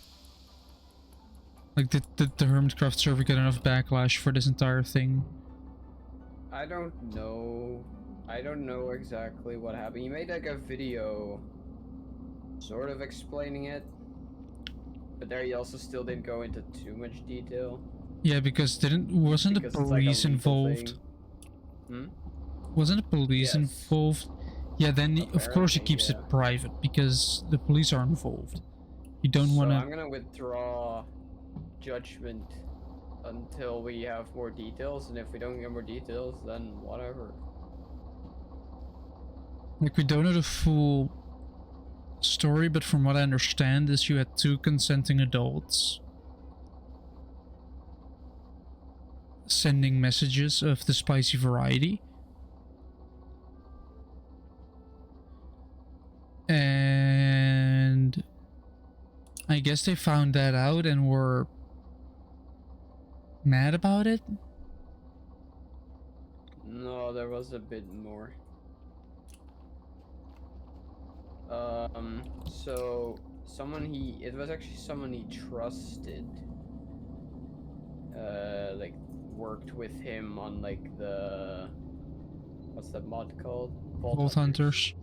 Speaker 1: Like, did the Hermitcraft server get enough backlash for this entire thing?
Speaker 2: I don't know. I don't know exactly what happened. He made like a video sort of explaining it. But there he also still didn't go into too much detail.
Speaker 1: Yeah, because wasn't the police involved?
Speaker 2: Hmm?
Speaker 1: Wasn't the police involved? Yeah, then of course he keeps it private because the police are involved. You don't want to...
Speaker 2: I'm gonna withdraw judgment until we have more details, and if we don't get more details, then whatever.
Speaker 1: Like, we don't know the full story, but from what I understand is you had 2 consenting adults sending messages of the spicy variety. And I guess they found that out and were mad about it.
Speaker 2: No, there was a bit more. So it was actually someone he trusted. Like worked with him on like what's that mod called?
Speaker 1: Vault Hunters.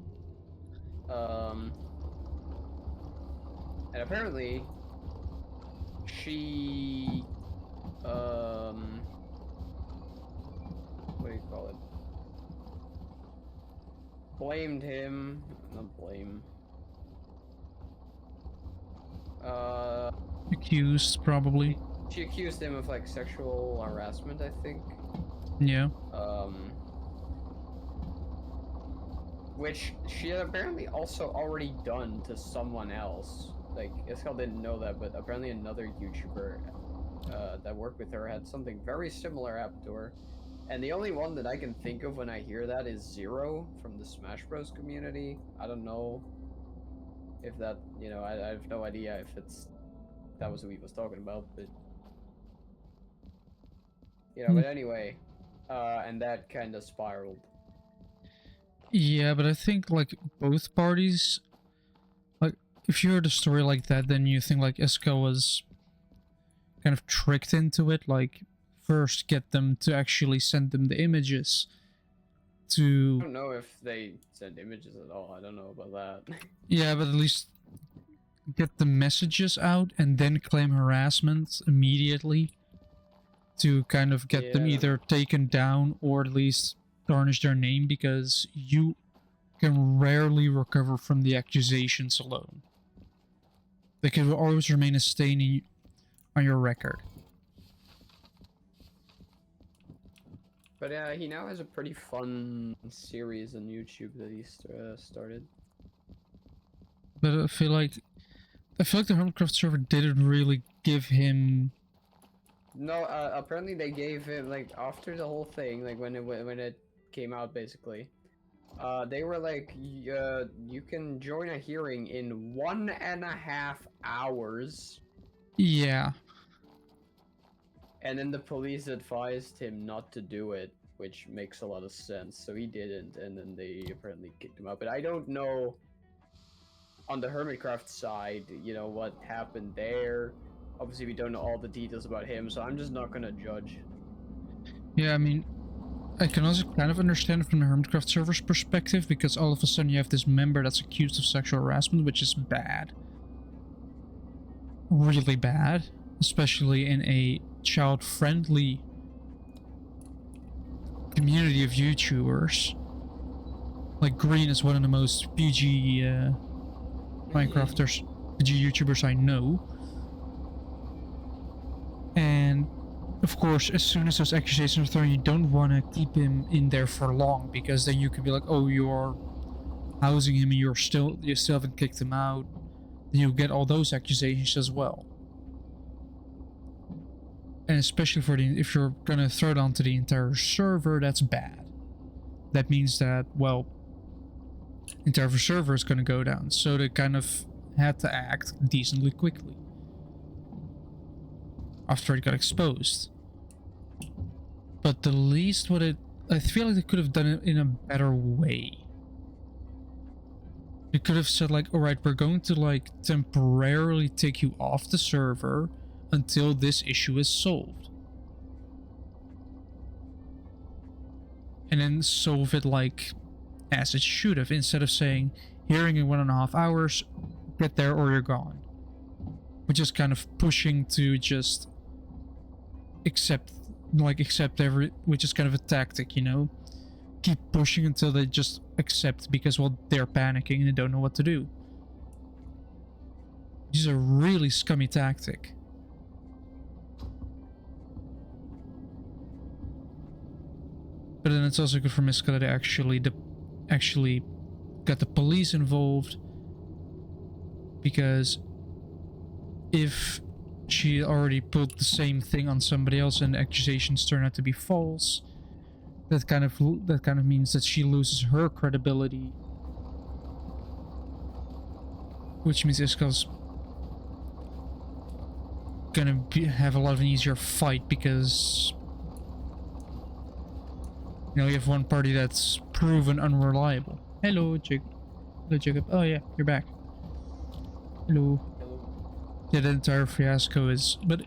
Speaker 2: And apparently she what do you call it? Blamed him, not blame.
Speaker 1: Accused, probably.
Speaker 2: She accused him of like sexual harassment, I think.
Speaker 1: Yeah.
Speaker 2: Which she had apparently also already done to someone else. Like, Iskal didn't know that, but apparently another YouTuber that worked with her had something very similar happen to her. And the only one that I can think of when I hear that is Zero from the Smash Bros community. I don't know if that, you know, I have no idea if that was who he was talking about, but you know, but anyway, and that kind of spiraled.
Speaker 1: Yeah, but I think like both parties, like if you heard a story like that, then you think like Iska was kind of tricked into it, like first get them to actually send them the images to...
Speaker 2: I don't know if they send images at all, I don't know about that.
Speaker 1: Yeah, but at least get the messages out and then claim harassment immediately to kind of get them either taken down or at least tarnish their name, because you can rarely recover from the accusations alone. They can always remain a stain on your record.
Speaker 2: But he now has a pretty fun series on YouTube that he started.
Speaker 1: But I feel like the Hermitcraft server didn't really give him...
Speaker 2: No, apparently they gave him, like, after the whole thing, like when it came out, basically, they were like, you can join a hearing in 1.5 hours.
Speaker 1: Yeah.
Speaker 2: And then the police advised him not to do it, which makes a lot of sense. So he didn't, and then they apparently kicked him out. But I don't know on the Hermitcraft side, you know, what happened there. Obviously, we don't know all the details about him, so I'm just not gonna judge.
Speaker 1: Yeah, I mean, I can also kind of understand it from the Hermitcraft server's perspective, because all of a sudden you have this member that's accused of sexual harassment, which is bad. Really bad. Especially in a child-friendly community of YouTubers. Like, Green is one of the most PG Minecrafters, PG YouTubers I know. And of course, as soon as those accusations are thrown, you don't want to keep him in there for long, because then you could be like, oh, you're housing him and you still haven't kicked him out. Then you'll get all those accusations as well. And especially for if you're gonna throw it onto the entire server, that's bad. That means that, well, the entire server is gonna go down. So they kind of had to act decently quickly after it got exposed. But the least I feel like they could have done it in a better way. They could have said like, alright, we're going to like temporarily take you off the server until this issue is solved. And then solve it like as it should have, instead of saying, hearing in 1.5 hours, get there or you're gone. Which is kind of pushing to just accept which is kind of a tactic, you know? Keep pushing until they just accept, because, well, they're panicking and they don't know what to do. Which is a really scummy tactic. But then it's also good for Miska that actually got the police involved, because if she already put the same thing on somebody else and accusations turn out to be false, that kind of means that she loses her credibility, which means Iska's gonna have a lot of an easier fight, because You know, you have one party that's proven unreliable. Hello, Hello, Jacob. Oh yeah, you're back. Hello.
Speaker 2: Hello.
Speaker 1: Yeah, the entire fiasco is... But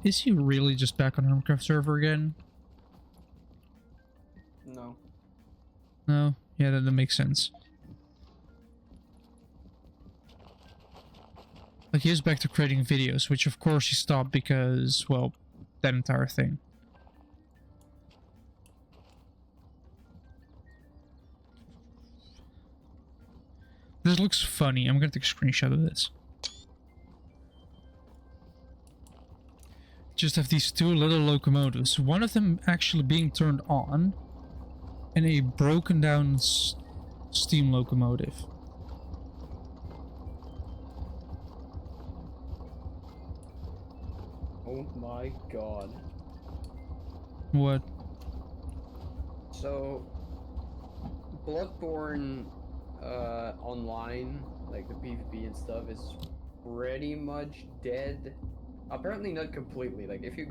Speaker 1: is he really just back on Hermcraft server again?
Speaker 2: No.
Speaker 1: No? Yeah, that makes sense. Like, he is back to creating videos, which of course he stopped because, well, that entire thing. This looks funny. I'm gonna take a screenshot of this. Just have these two little locomotives. One of them actually being turned on, and a broken down steam locomotive.
Speaker 2: Oh my god.
Speaker 1: What?
Speaker 2: So, Bloodborne online, like the PvP and stuff, is pretty much dead. Apparently not completely. Like if you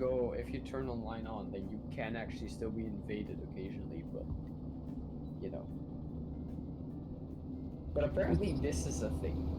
Speaker 2: turn online on, then you can actually still be invaded occasionally, but you know. But apparently this is a thing.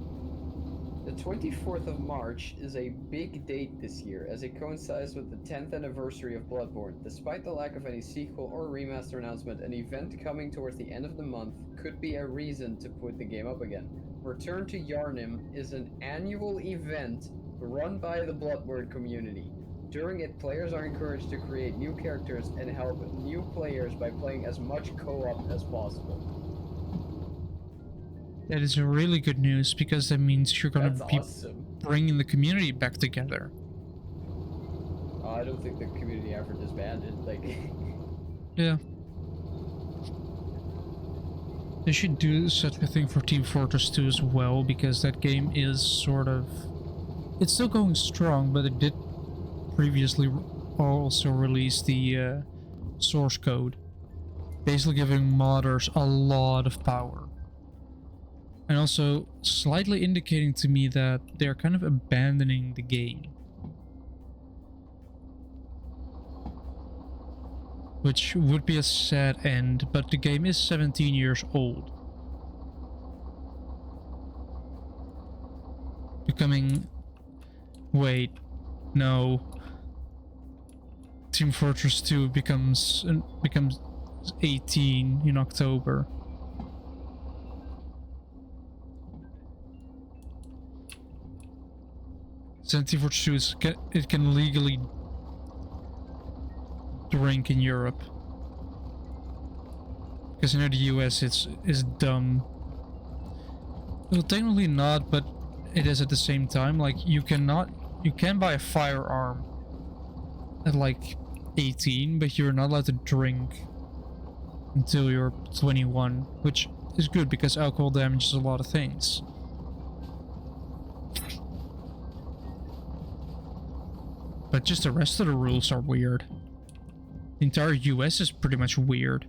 Speaker 2: The 24th of March is a big date this year, as it coincides with the 10th anniversary of Bloodborne. Despite the lack of any sequel or remaster announcement, an event coming towards the end of the month could be a reason to put the game up again. Return to Yarnum is an annual event run by the Bloodborne community. During it, players are encouraged to create new characters and help new players by playing as much co-op as possible.
Speaker 1: That is really good news, because that means you're gonna be
Speaker 2: awesome.
Speaker 1: bringing the community back together.
Speaker 2: I don't think the community ever disbanded. Like,
Speaker 1: yeah. They should do such a thing for Team Fortress 2 as well, because that game is sort of... It's still going strong, but it did previously also release the source code. Basically giving modders a lot of power. And also slightly indicating to me that they're kind of abandoning the game. Which would be a sad end, but the game is 17 years old. Becoming... Wait, no. Team Fortress 2 becomes 18 in October. Team Fortress 2 it can legally drink in Europe. Because in the US it's dumb. Well, technically not, but it is at the same time. Like, you can buy a firearm at like 18, but you're not allowed to drink until you're 21, which is good because alcohol damages a lot of things. But just the rest of the rules are weird. The entire US is pretty much weird.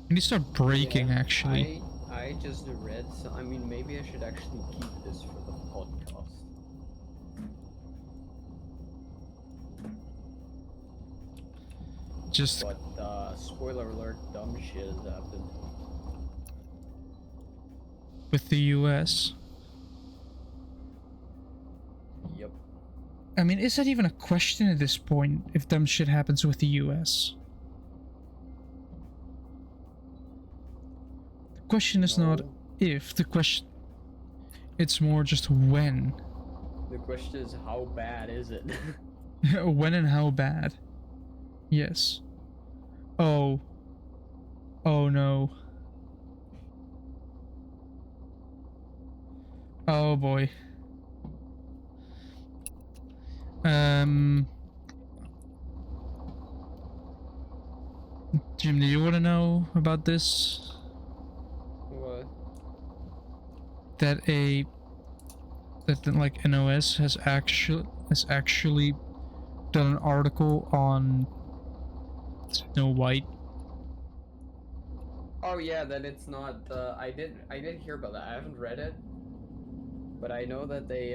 Speaker 1: And they start breaking,
Speaker 2: yeah,
Speaker 1: actually.
Speaker 2: I just read, so I mean, maybe I should actually keep this for the podcast.
Speaker 1: Just...
Speaker 2: But, spoiler alert, dumb shit has happened.
Speaker 1: With the US.
Speaker 2: Yep.
Speaker 1: I mean, is that even a question at this point, if dumb shit happens with the US? The question is not if, the question... It's more just when.
Speaker 2: The question is, how bad is it?
Speaker 1: When and how bad? Yes. Oh. Oh no. Oh boy. Jim, do you want to know about this?
Speaker 2: What?
Speaker 1: That like NOS has actually done an article on Snow White.
Speaker 2: Oh yeah, that it's not. I did hear about that. I haven't read it, but I know that they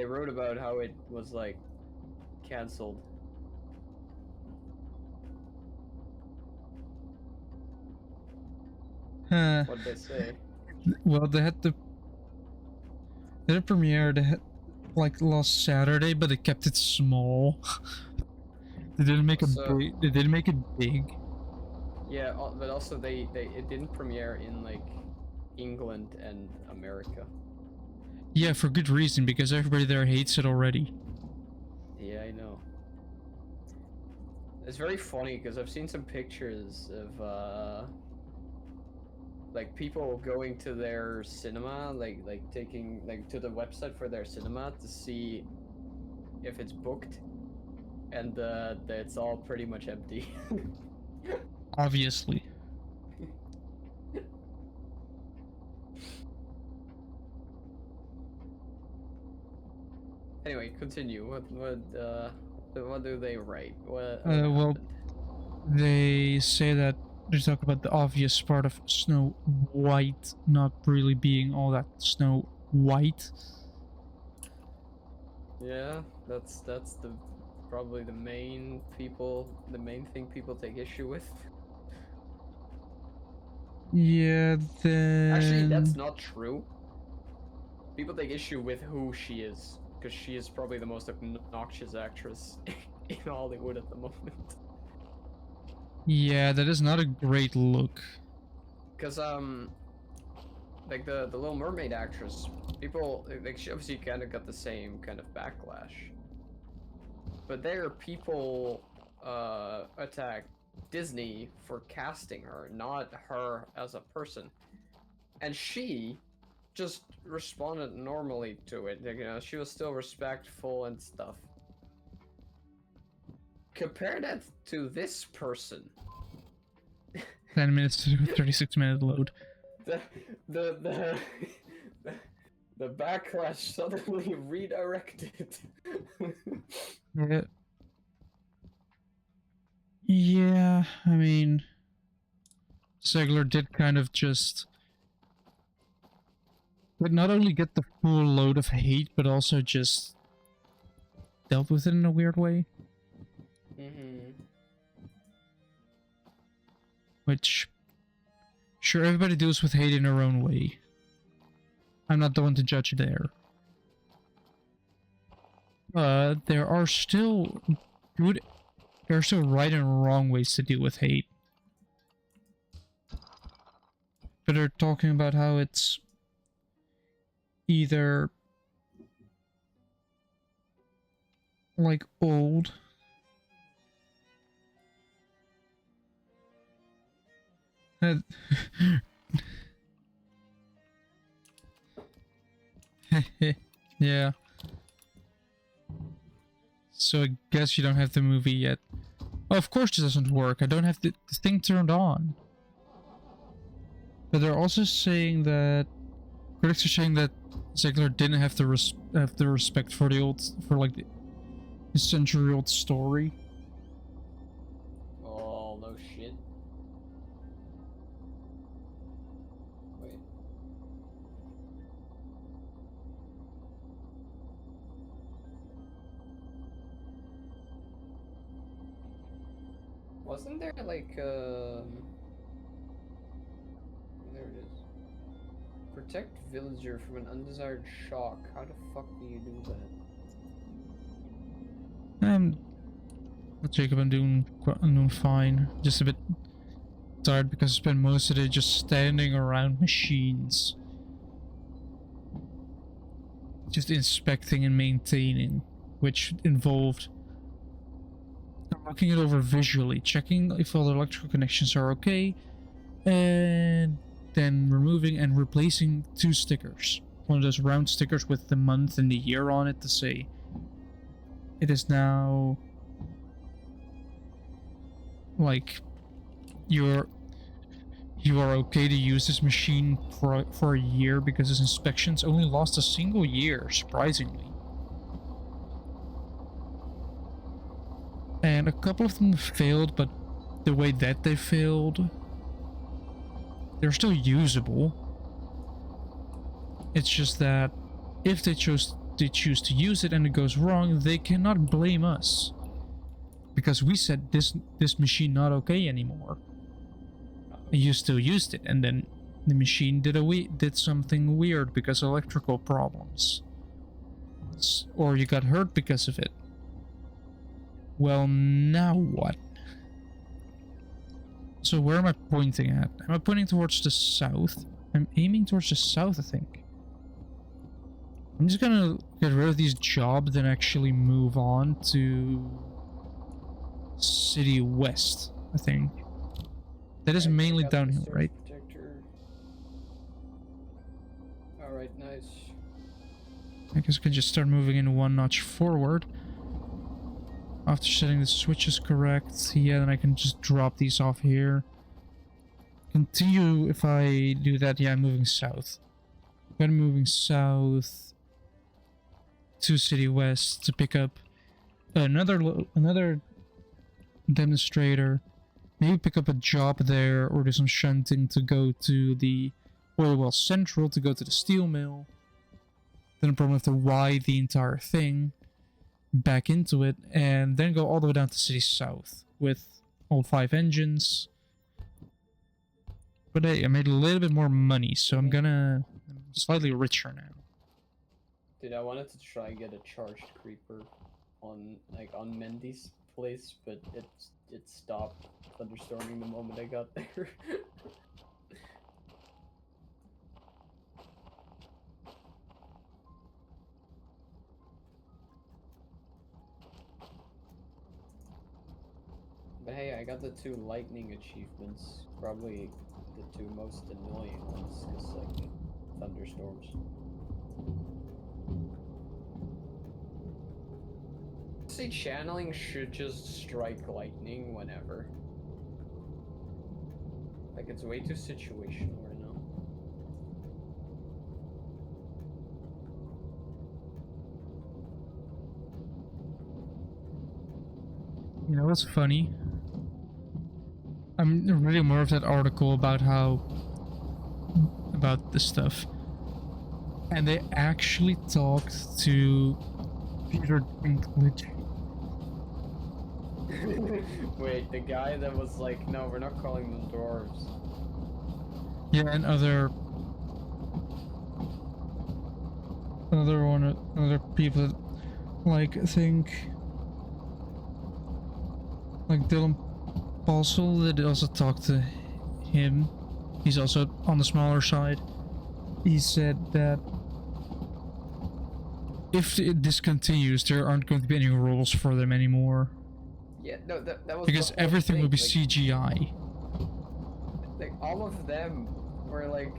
Speaker 2: wrote about how it was like canceled. What'd they say?
Speaker 1: Well, they had the premiere they had like last Saturday, but they kept it small. They didn't make
Speaker 2: So-
Speaker 1: big. They didn't make it big.
Speaker 2: Yeah, but also it didn't premiere in like England and America.
Speaker 1: Yeah, for good reason, because everybody there hates it already.
Speaker 2: Yeah, I know. It's very funny because I've seen some pictures of like people going to their cinema, like taking like to the website for their cinema to see if it's booked, and it's all pretty much empty.
Speaker 1: Obviously.
Speaker 2: Anyway, continue. What do they write? What
Speaker 1: Well,
Speaker 2: happened?
Speaker 1: they say that they talk about the obvious part of Snow White not really being all that Snow White.
Speaker 2: Yeah, that's probably the main thing people take issue with.
Speaker 1: Yeah, then...
Speaker 2: Actually, that's not true. People take issue with who she is, because she is probably the most obnoxious actress in Hollywood at the moment.
Speaker 1: Yeah, that is not a great look.
Speaker 2: Because like the Little Mermaid actress, people like she obviously kind of got the same kind of backlash. But there, people attack Disney for casting her, not her as a person, and she just responded normally to it. Like, you know, she was still respectful and stuff. Compare that to this person.
Speaker 1: 10 minutes to 36-minute load.
Speaker 2: The backlash suddenly redirected.
Speaker 1: Yeah. Yeah, I mean, Zegler did kind of just... But not only get the full load of hate, but also just dealt with it in a weird way. Which, sure, everybody deals with hate in their own way. I'm not the one to judge there. But there are still right and wrong ways to deal with hate. But they're talking about how it's either like old yeah. So I guess you don't have the movie yet. Oh, of course this doesn't work. I don't have the thing turned on. But they're also saying that critics are saying that Zegler didn't have the respect for the century-old story.
Speaker 2: Oh, no shit. Wait. Wasn't there like there it is. Protect villager from an undesired shock. How the fuck do you do that?
Speaker 1: Jacob, I'm doing fine. Just a bit tired because I spent most of the day just standing around machines. Just inspecting and maintaining, which involved looking it over visually, checking if all the electrical connections are okay, and then removing and replacing 2 stickers. One of those round stickers with the month and the year on it to say it is now like you are okay to use this machine for a year, because its inspections only last a single year, surprisingly. And a couple of them failed, but the way that they failed, they're still usable. It's just that if they choose to use it and it goes wrong, they cannot blame us, because we said this machine not okay anymore. And you still used it, and then the machine did something weird because of electrical problems. Or you got hurt because of it. Well, now what? So where am I pointing at? Am I pointing towards the south? I'm aiming towards the south, I think. I'm just gonna get rid of these jobs and actually move on to City West, I think. That is mainly downhill, right?
Speaker 2: Alright, nice.
Speaker 1: I guess I can just start moving in one notch forward. After setting the switches correct, yeah, then I can just drop these off here. Continue if I do that, yeah, I'm moving south. I'm moving south to City West to pick up another demonstrator. Maybe pick up a job there or do some shunting to go to the oil well central to go to the steel mill. Then I'll probably have to wide the entire thing back into it and then go all the way down to City South with all 5 engines. But hey, I made a little bit more money, so I'm slightly richer now.
Speaker 2: Dude, I wanted to try and get a charged creeper on Mendy's place, but it stopped thunderstorming the moment I got there. But hey, I got the 2 lightning achievements. Probably the 2 most annoying ones, because like thunderstorms. See, channeling should just strike lightning whenever. Like, it's way too situational right now.
Speaker 1: You know what's funny? I'm reading more of that article about this stuff. And they actually talked to Peter Dinklage.
Speaker 2: Wait, the guy that was like, no, we're not calling them dwarves.
Speaker 1: Yeah, and other people that, like, I think, like Dylan Balsall, that also talked to him. He's also on the smaller side. He said that if this continues, there aren't going to be any rules for them anymore.
Speaker 2: Yeah, no, that was
Speaker 1: because everything will be like, CGI.
Speaker 2: Like, all of them were like,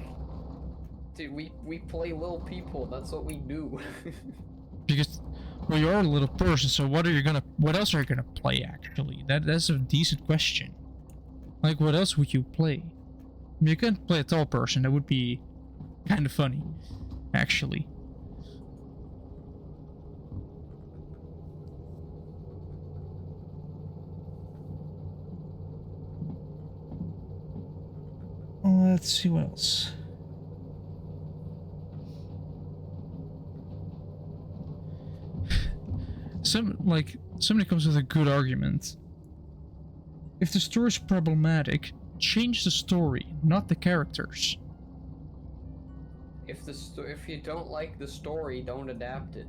Speaker 2: dude, we play little people, that's what we do.
Speaker 1: Because, well, you're a little person, so what else are you gonna play, actually? That's a decent question. Like, what else would you play? I mean, you couldn't play a tall person, that would be kind of funny, actually. Let's see what else. Somebody comes with a good argument. If the story's problematic, change the story, not the characters.
Speaker 2: If you don't like the story, don't adapt it.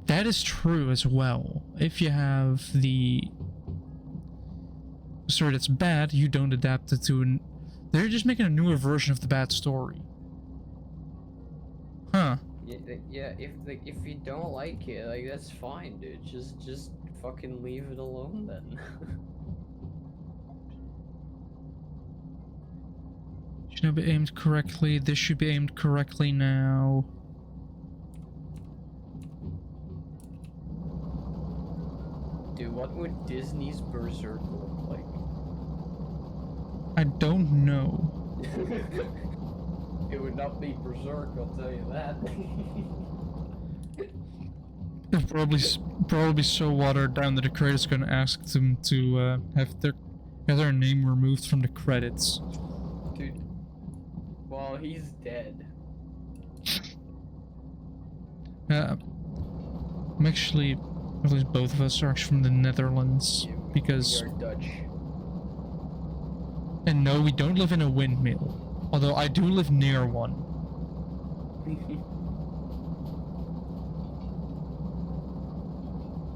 Speaker 1: That is true as well. If you have the story that's bad, you don't adapt it to they're just making a newer version of the bad story. Huh.
Speaker 2: Yeah, if you don't like it, like, that's fine, dude. Just fucking leave it alone then.
Speaker 1: Should not be aimed correctly. This should be aimed correctly now.
Speaker 2: Dude, what would Disney's Berserk look like?
Speaker 1: I don't know.
Speaker 2: It would not be Berserk, I'll tell you that.
Speaker 1: It'll probably be so watered down that the creator's gonna ask them to have their name removed from the credits.
Speaker 2: Dude, well, he's dead.
Speaker 1: I'm actually, at least both of us are actually from the Netherlands, because
Speaker 2: we are Dutch.
Speaker 1: And no, we don't live in a windmill. Although I do live near one.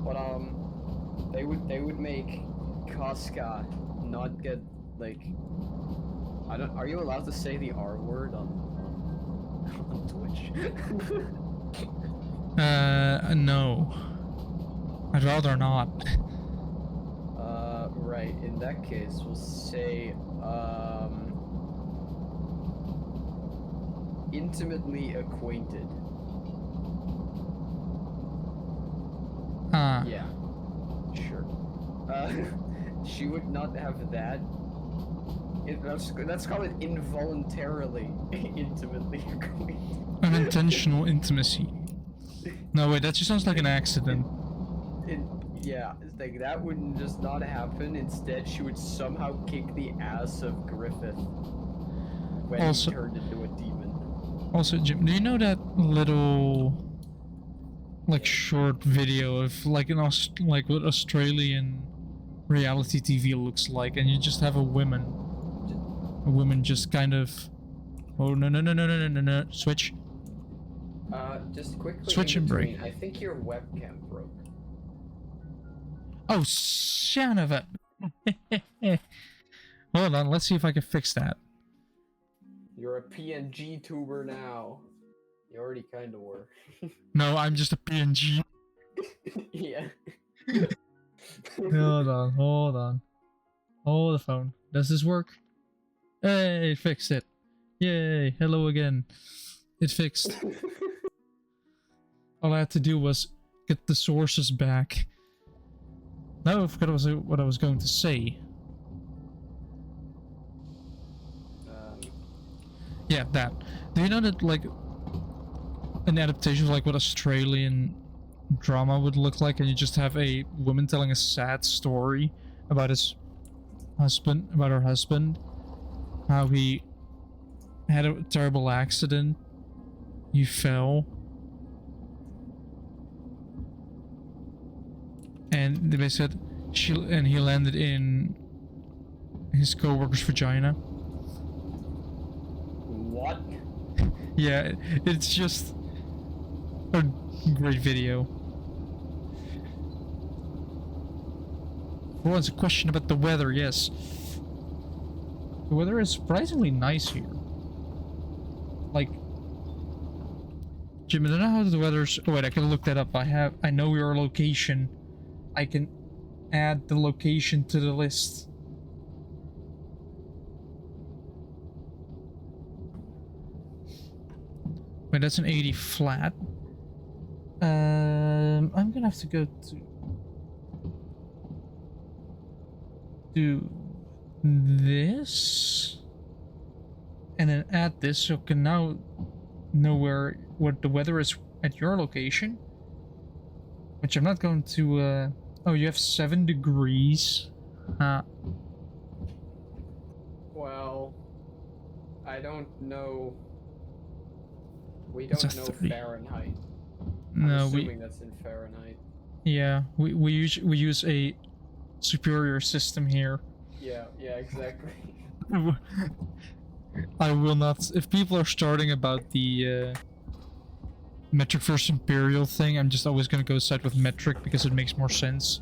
Speaker 2: But they would make Casca not get like I don't. Are you allowed to say the R word on Twitch?
Speaker 1: No. I'd rather not.
Speaker 2: Right. In that case, we'll say intimately acquainted. Yeah. Sure. She would not have that. Let's call it involuntarily intimately acquainted.
Speaker 1: Unintentional intimacy. No, wait, that just sounds like an accident.
Speaker 2: Yeah, it's like that would just not happen. Instead, she would somehow kick the ass of Griffith when he turned into a demon.
Speaker 1: Also, Jim, do you know that little, like, short video of like like what Australian reality TV looks like, and you just have a woman just kind of, oh no, switch.
Speaker 2: Just quickly.
Speaker 1: Switch and break.
Speaker 2: I think your webcam broke.
Speaker 1: Oh, son of a. Hold on, let's see if I can fix that.
Speaker 2: You're a PNG tuber now. You already kind of were.
Speaker 1: No, I'm just a PNG.
Speaker 2: Yeah.
Speaker 1: Hold on. Hold the phone. Does this work? Hey, it fixed it. Yay, hello again. It fixed. All I had to do was get the sources back. Now I forgot what I was going to say. Yeah, that. Do you know that, like, an adaptation of, like, what Australian drama would look like, and you just have a woman telling a sad story about his husband, about her husband, how he had a terrible accident, he fell, and they said he landed in his co-worker's vagina.
Speaker 2: What?
Speaker 1: Yeah, it's just a great video. For once, a question about the weather. Yes, the weather is surprisingly nice here. Like, Jim, I don't know how the weather's. Oh wait, I can look that up. I know your location. I can add the location to the list. Wait, that's an 80 flat. I'm gonna have to go to this and then add this, so I can now know what the weather is at your location. Which I'm not going to. Oh, you have 7 degrees.
Speaker 2: Well, I don't know. We don't know
Speaker 1: 30.
Speaker 2: Fahrenheit.
Speaker 1: No,
Speaker 2: I'm assuming that's in Fahrenheit.
Speaker 1: Yeah, we use a superior system here.
Speaker 2: Yeah, exactly.
Speaker 1: I will not. If people are starting about the metric versus imperial thing, I'm just always gonna go side with metric because it makes more sense.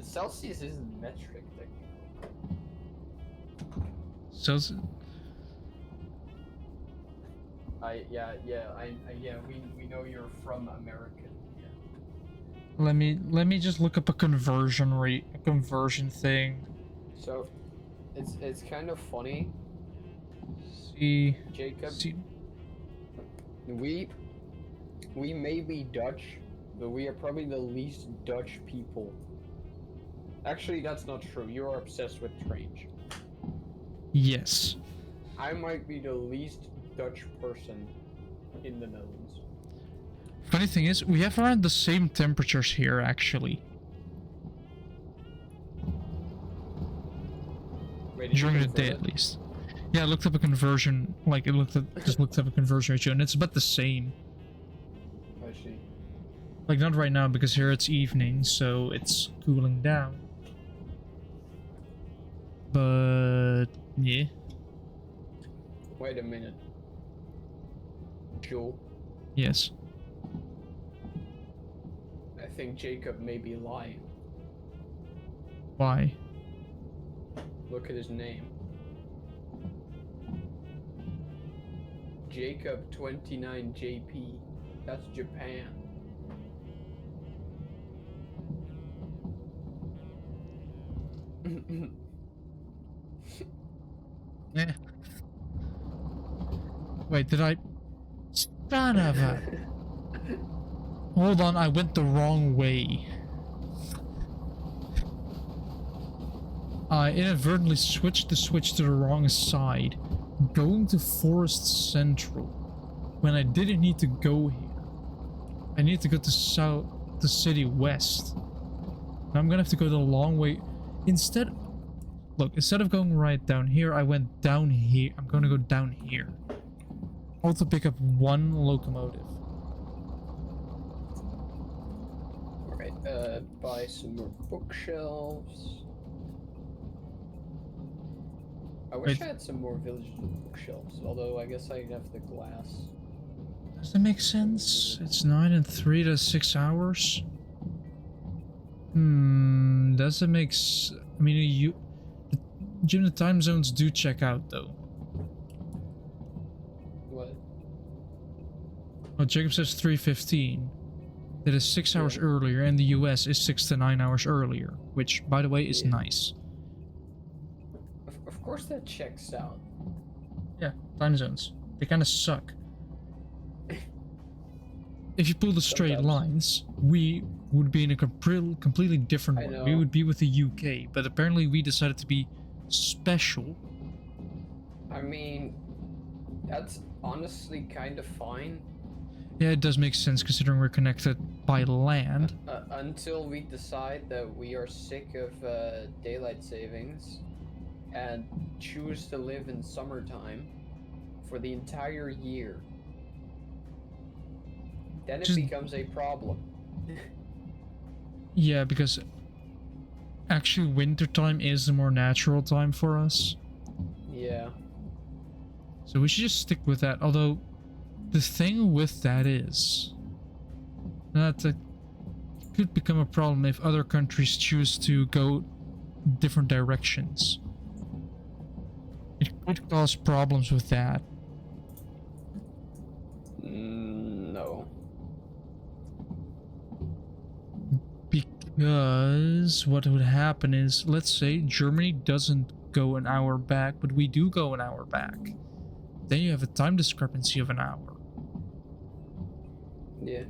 Speaker 2: Celsius isn't metric, technically.
Speaker 1: Celsius.
Speaker 2: We know you're from American. Yeah.
Speaker 1: Let me just look up a conversion rate, a conversion thing.
Speaker 2: So, it's kind of funny.
Speaker 1: See,
Speaker 2: Jacob.
Speaker 1: see.
Speaker 2: We may be Dutch, but we are probably the least Dutch people. Actually, that's not true. You are obsessed with trains.
Speaker 1: Yes.
Speaker 2: I might be the least Dutch person in the Netherlands.
Speaker 1: Funny thing is, we have around the same temperatures here, actually.
Speaker 2: Wait,
Speaker 1: during the day, at least. Yeah, I looked up a conversion, like, just looked up a conversion ratio, and it's about the same.
Speaker 2: I see.
Speaker 1: Like, not right now, because here it's evening, so it's cooling down. But yeah.
Speaker 2: Wait a minute. Joel,
Speaker 1: Yes.
Speaker 2: I think Jacob may be lying.
Speaker 1: Why?
Speaker 2: Look at his name. Jacob 29JP. That's Japan.
Speaker 1: Eh. Wait, did I? Son of a. Hold on, I went the wrong way. I inadvertently switched the switch to the wrong side, going to Forest Central, when I didn't need to go here. I need to go to South, the city west. Now I'm gonna have to go the long way. Instead, look, instead of going right down here, I went down here. I'm gonna go down here. Also pick up one locomotive.
Speaker 2: Alright, buy some more bookshelves. I wish I had some more village bookshelves, although I guess I have the glass.
Speaker 1: Does that make sense? It's 9 and 3 to 6 hours? Does it make I mean, Jim, the time zones do check out, though.
Speaker 2: What?
Speaker 1: Oh, Jacob says 3:15. That is 6 hours earlier, and the US is 6 to 9 hours earlier, which, by the way, is nice.
Speaker 2: Of course that checks out.
Speaker 1: Yeah, time zones. They kind of suck. If you pull the straight lines, we would be in a completely different one. We would be with the UK, but apparently we decided to be special.
Speaker 2: I mean, that's honestly kind of fine.
Speaker 1: Yeah, it does make sense considering we're connected by land.
Speaker 2: Until we decide that we are sick of daylight savings and choose to live in summertime for the entire year. Then it becomes a problem.
Speaker 1: Yeah, because actually wintertime is the more natural time for us.
Speaker 2: Yeah.
Speaker 1: So we should just stick with that. Although, the thing with that is that it could become a problem if other countries choose to go different directions. It could cause problems with that.
Speaker 2: No.
Speaker 1: Because what would happen is, let's say Germany doesn't go an hour back, but we do go an hour back. Then you have a time discrepancy of an hour.
Speaker 2: Yeah.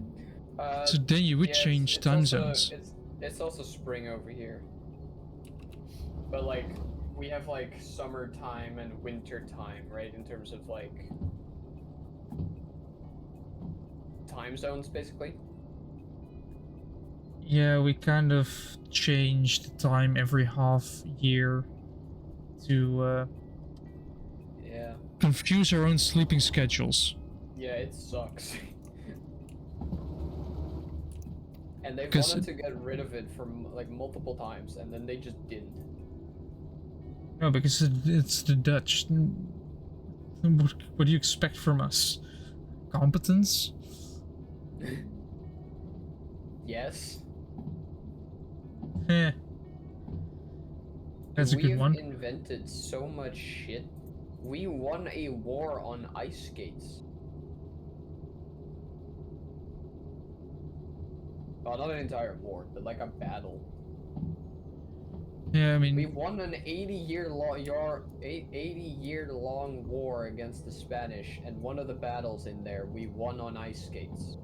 Speaker 1: So then you would change time zones.
Speaker 2: It's also spring over here. But like, we have like summertime and winter time, right? In terms of like time zones, basically.
Speaker 1: Yeah, we kind of changed the time every half year to
Speaker 2: yeah,
Speaker 1: confuse our own sleeping schedules.
Speaker 2: Yeah, it sucks. And they wanted to get rid of it from like multiple times, and then they just didn't.
Speaker 1: No, because it's the Dutch. What do you expect from us? Competence?
Speaker 2: Yes.
Speaker 1: Eh. That's a good one.
Speaker 2: We have invented so much shit. We won a war on ice skates. Well, not an entire war, but like a battle.
Speaker 1: Yeah, I mean,
Speaker 2: we won an 80-year-long war against the Spanish, and one of the battles in there we won on ice skates.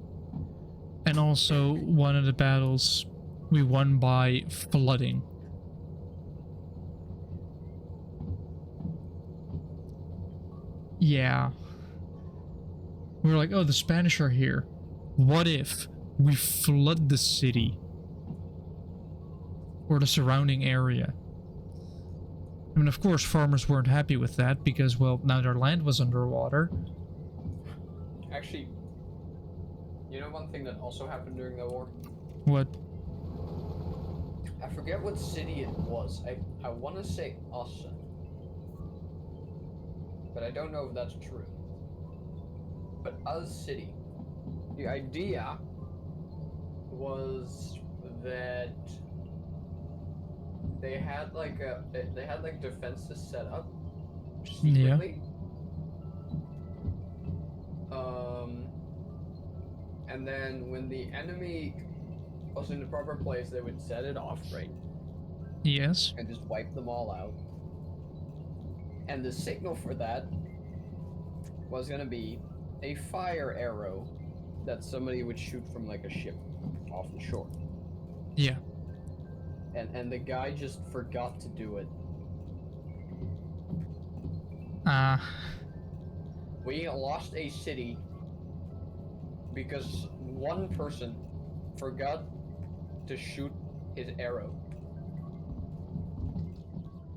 Speaker 1: And also one of the battles we won by flooding. Yeah. We were like, oh, the Spanish are here. What if we flood the city? Or the surrounding area? I mean, of course, farmers weren't happy with that because, well, now their land was underwater.
Speaker 2: Actually, you know one thing that also happened during the war?
Speaker 1: What?
Speaker 2: I forget what city it was. I want to say Asa. But I don't know if that's true. But Uz City. The idea was that they had like defenses set up secretly. And then when the enemy was in the proper place, they would set it off, right?
Speaker 1: Yes.
Speaker 2: And just wipe them all out. And the signal for that was gonna be a fire arrow that somebody would shoot from like a ship off the shore.
Speaker 1: Yeah.
Speaker 2: And the guy just forgot to do it. We lost a city because one person forgot to shoot his arrow.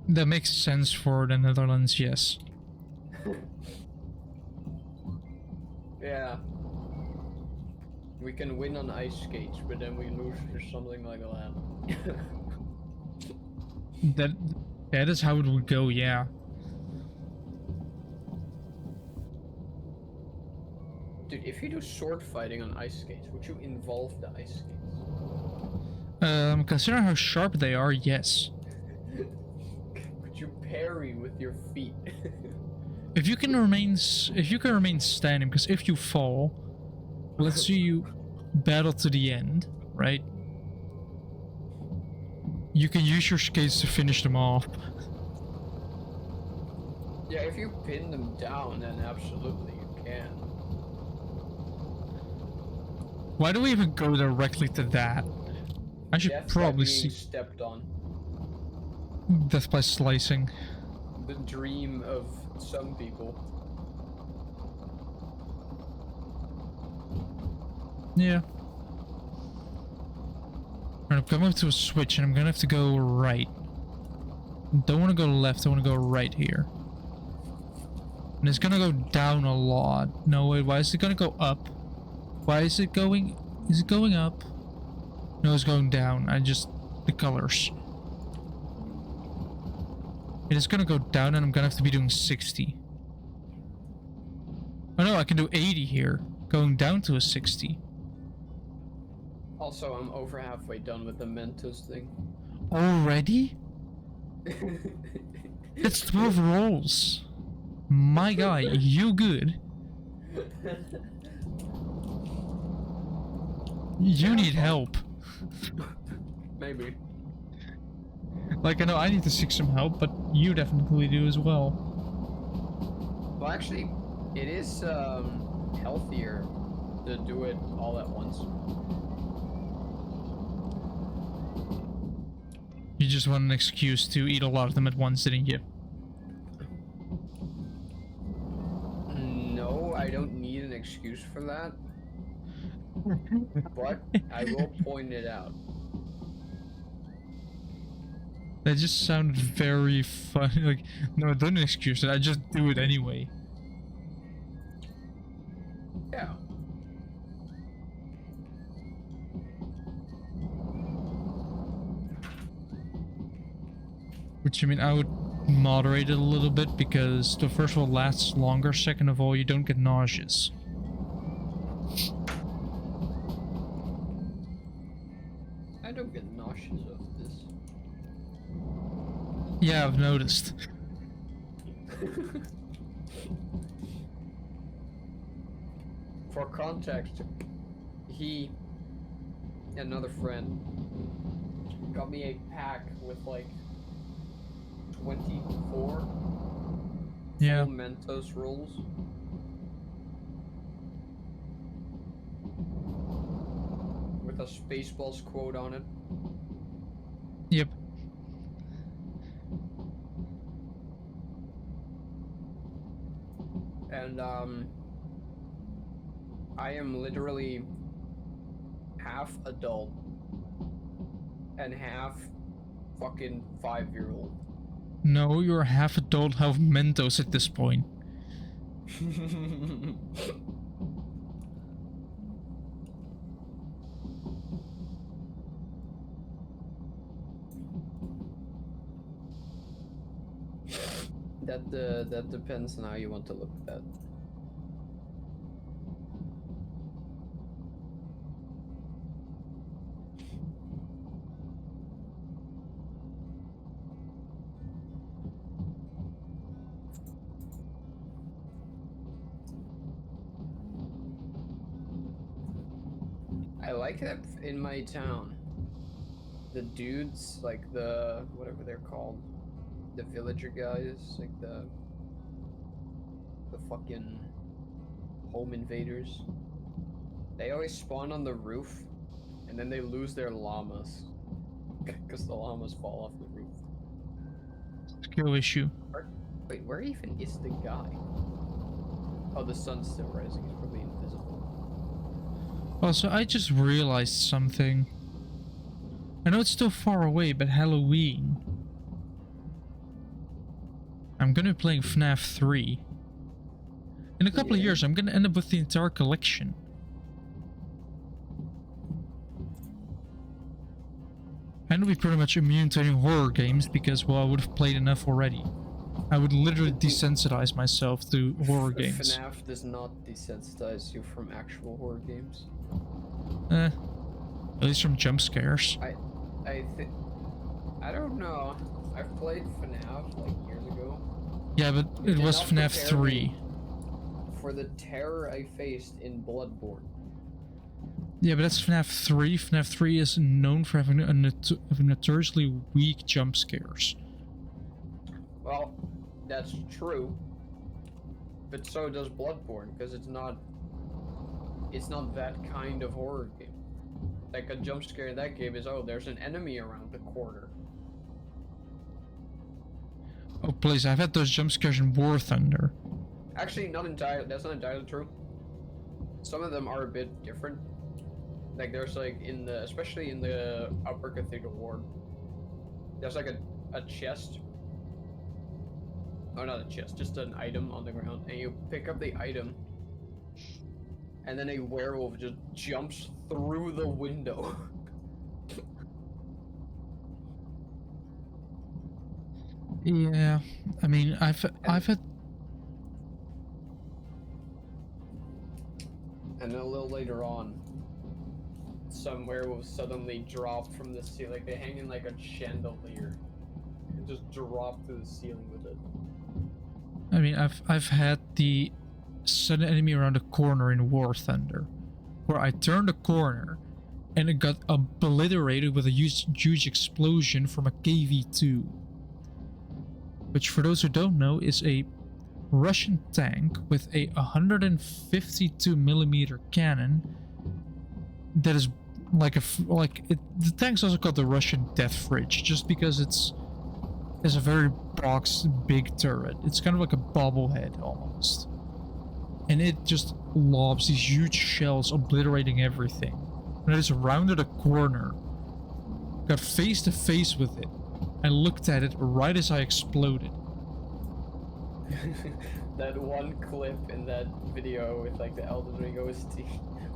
Speaker 1: That makes sense for the Netherlands, yes.
Speaker 2: Yeah. We can win on ice skates, but then we lose or something like that.
Speaker 1: That is how it would go, yeah.
Speaker 2: Dude, if you do sword fighting on ice skates, would you involve the ice skates?
Speaker 1: Considering how sharp they are, yes.
Speaker 2: Could you parry with your feet?
Speaker 1: If you can remain standing, because if you fall, let's say you battle to the end, right? You can use your skates to finish them off.
Speaker 2: Yeah, if you pin them down, then absolutely you can.
Speaker 1: Why do we even go directly to that? I should
Speaker 2: Death
Speaker 1: probably
Speaker 2: by being
Speaker 1: see
Speaker 2: stepped on.
Speaker 1: death by slicing.
Speaker 2: The dream of some people.
Speaker 1: Yeah. I'm coming up to a switch and I'm gonna have to go right. Don't want to go left, I want to go right here. And it's gonna go down a lot. No, wait, why is it gonna go up? Why is it going... Is it going up? No, it's going down. The colors. It is gonna go down and I'm gonna have to be doing 60. Oh no, I can do 80 here. Going down to a 60.
Speaker 2: Also, I'm over halfway done with the Mentos thing.
Speaker 1: Already? It's 12 rolls. My guy, you good? You need help.
Speaker 2: Maybe.
Speaker 1: Like, I know I need to seek some help, but you definitely do as well.
Speaker 2: Well, actually, it is healthier to do it all at once.
Speaker 1: You just want an excuse to eat a lot of them at once, didn't you?
Speaker 2: No, I don't need an excuse for that. But I will point it out.
Speaker 1: That just sounded very funny. Like, no, don't excuse it. I just do it anyway.
Speaker 2: Yeah.
Speaker 1: Which, I mean, I would moderate it a little bit because the first of all lasts longer. Second of all, you don't get nauseous.
Speaker 2: I don't get nauseous of this.
Speaker 1: Yeah, I've noticed.
Speaker 2: For context, he, another friend, got me a pack with like 24
Speaker 1: Yeah.
Speaker 2: full Mentos rolls. With a Spaceballs quote on it.
Speaker 1: Yep.
Speaker 2: And I am literally half adult and half fucking 5-year-old.
Speaker 1: No, you're half adult, half Mentos at this point.
Speaker 2: that depends on how you want to look at that. I like that in my town, the dudes, like the, whatever they're called, the villager guys, like the fucking home invaders, they always spawn on the roof, and then they lose their llamas, because the llamas fall off the roof.
Speaker 1: Skill issue.
Speaker 2: Wait, where even is the guy? Oh, the sun's still rising, he's probably invisible.
Speaker 1: Also, I just realized something. I know it's still far away, but Halloween. I'm gonna be playing FNAF 3. In a couple of years, I'm gonna end up with the entire collection. And I'll be pretty much immune to any horror games because, well, I would have played enough already. I would literally desensitize myself to horror games.
Speaker 2: FNAF does not desensitize you from actual horror games.
Speaker 1: At least from jump scares.
Speaker 2: I don't know. I've played FNAF like years ago.
Speaker 1: Yeah, but it was FNAF 3.
Speaker 2: For the terror I faced in Bloodborne.
Speaker 1: Yeah, but that's FNAF 3. FNAF 3 is known for having notoriously weak jump scares.
Speaker 2: Well, that's true. But so does Bloodborne, because it's not that kind of horror game. Like a jump scare in that game is, oh, there's an enemy around the corner.
Speaker 1: Oh please, I've had those jump scares in War Thunder.
Speaker 2: Actually, that's not entirely true. Some of them are a bit different. Like there's like especially in the Upper Cathedral Ward, there's like a chest. Oh, not a chest, just an item on the ground, and you pick up the item, and then a werewolf just jumps through the window.
Speaker 1: Yeah, I mean, I've had.
Speaker 2: And then a little later on, some werewolves suddenly drop from the ceiling. Like they hang in like a chandelier, and just drop to the ceiling with it.
Speaker 1: I mean, I've had the sudden enemy around a corner in War Thunder, where I turned a corner, and it got obliterated with a huge explosion from a KV-2. Which, for those who don't know, is a Russian tank with a 152mm cannon that is like the tank's also called the Russian Death Fridge, just because it's a very big turret. It's kind of like a bobblehead almost, and it just lobs these huge shells, obliterating everything. When I just rounded a corner, got face to face with it, I looked at it right as I exploded.
Speaker 2: That one clip in that video with like the Elden Ring OST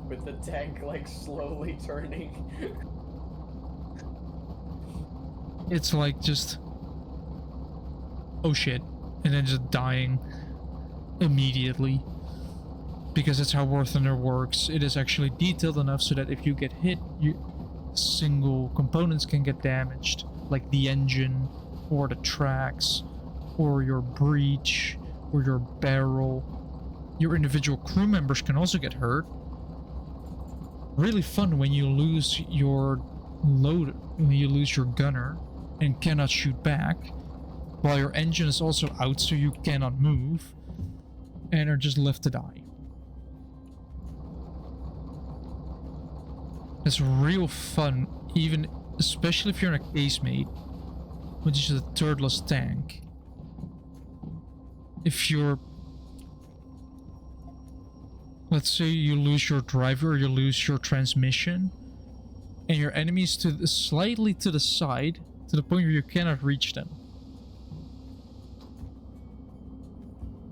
Speaker 2: with the tank like slowly turning.
Speaker 1: It's like just, oh shit, and then just dying immediately. Because that's how War Thunder works. It is actually detailed enough so that if you get hit, single components can get damaged, like the engine, or the tracks, or your breech, or your barrel. Your individual crew members can also get hurt. Really fun when you lose your loader, when you lose your gunner and cannot shoot back, while your engine is also out so you cannot move, and are just left to die. It's real fun, especially if you're in a casemate, which is a turretless tank. If you're, let's say you lose your driver or you lose your transmission, and your enemy's slightly to the side, to the point where you cannot reach them,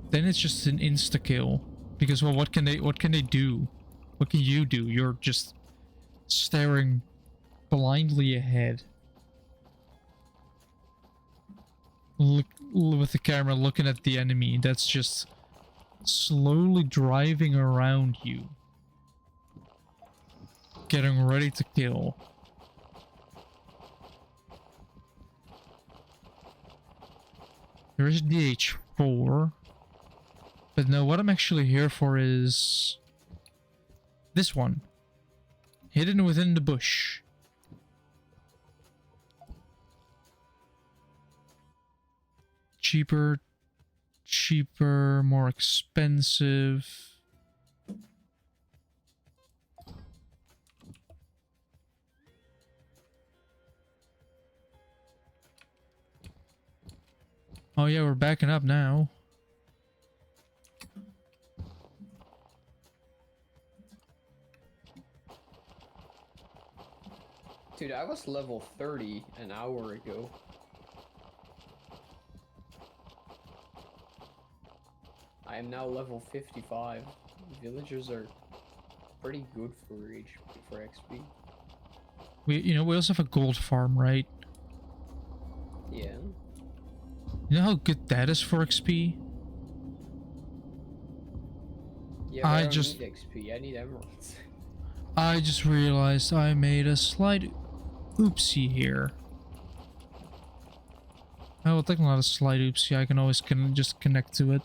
Speaker 1: then it's just an insta-kill. Because, well, what can they do? What can you do? You're just staring blindly ahead. Look with the camera looking at the enemy that's just slowly driving around you, getting ready to kill. There is DH4, but no, what I'm actually here for is this one, hidden within the bush. Cheaper, more expensive. Oh yeah, we're backing up now.
Speaker 2: Dude, I was level 30 an hour ago. I am now level 55. Villagers are pretty good for XP.
Speaker 1: We also have a gold farm, right?
Speaker 2: Yeah.
Speaker 1: You know how good that is for XP?
Speaker 2: Yeah,
Speaker 1: I
Speaker 2: don't
Speaker 1: just-
Speaker 2: need XP. I need emeralds.
Speaker 1: I just realized I made a slight oopsie here. Oh, well, it's not a slight oopsie. I can always just connect to it.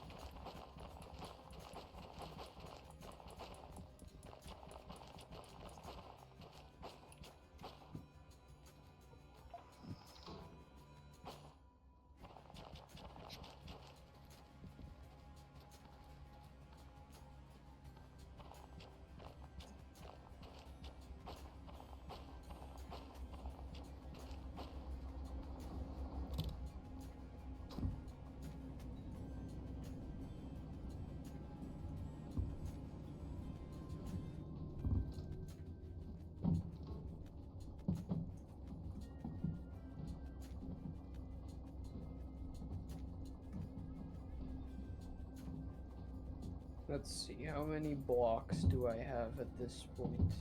Speaker 2: Let's see, how many blocks do I have at this point?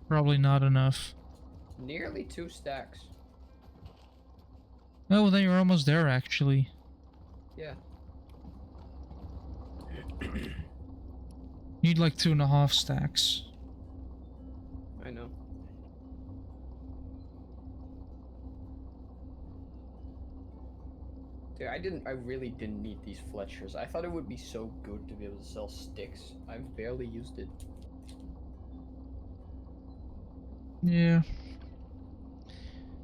Speaker 1: Probably not enough.
Speaker 2: Nearly 2 stacks.
Speaker 1: Oh, well, then you're almost there, actually.
Speaker 2: Yeah.
Speaker 1: Need like 2.5 stacks.
Speaker 2: I know. Dude, I really didn't need these Fletchers. I thought it would be so good to be able to sell sticks. I've barely used it.
Speaker 1: Yeah.